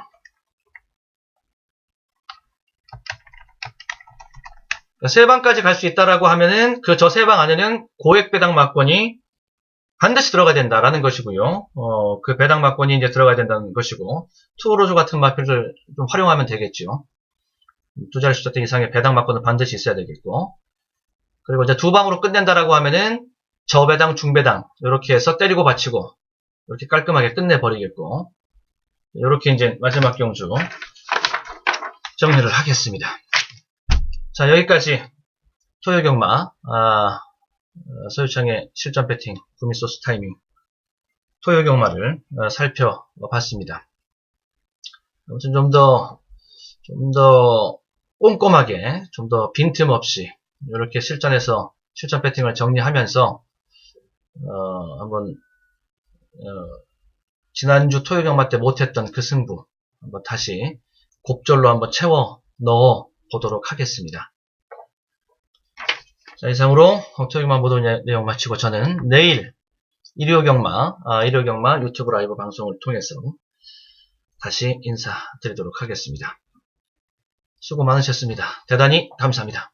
세 방까지 갈 수 있다라고 하면은 저 3방 안에는 고액 배당 막권이 반드시 들어가야 된다라는 것이고요. 그 배당 막권이 이제 들어가야 된다는 것이고, 투어로즈 같은 마필을 좀 활용하면 되겠죠. 두 자리 숫자 이상의 배당 막권은 반드시 있어야 되겠고, 그리고 이제 2방으로 끝낸다라고 하면은 저배당, 중배당 이렇게 해서 때리고 받치고 이렇게 깔끔하게 끝내버리겠고, 이렇게 이제 마지막 경주 정리를 하겠습니다. 자, 여기까지 토요경마 서유창의 실전 배팅 구미소스 타이밍 토요경마를 살펴봤습니다. 아무튼 좀 더 꼼꼼하게 좀 더 빈틈없이 이렇게 실전에서 실전 배팅을 정리하면서 한번 지난주 토요경마 때 못했던 그 승부 한번 다시 곱절로 한번 채워 넣어 보도록 하겠습니다. 자, 이상으로 토요경마 모두 내용 마치고 저는 내일 일요경마 유튜브 라이브 방송을 통해서 다시 인사드리도록 하겠습니다. 수고 많으셨습니다. 대단히 감사합니다.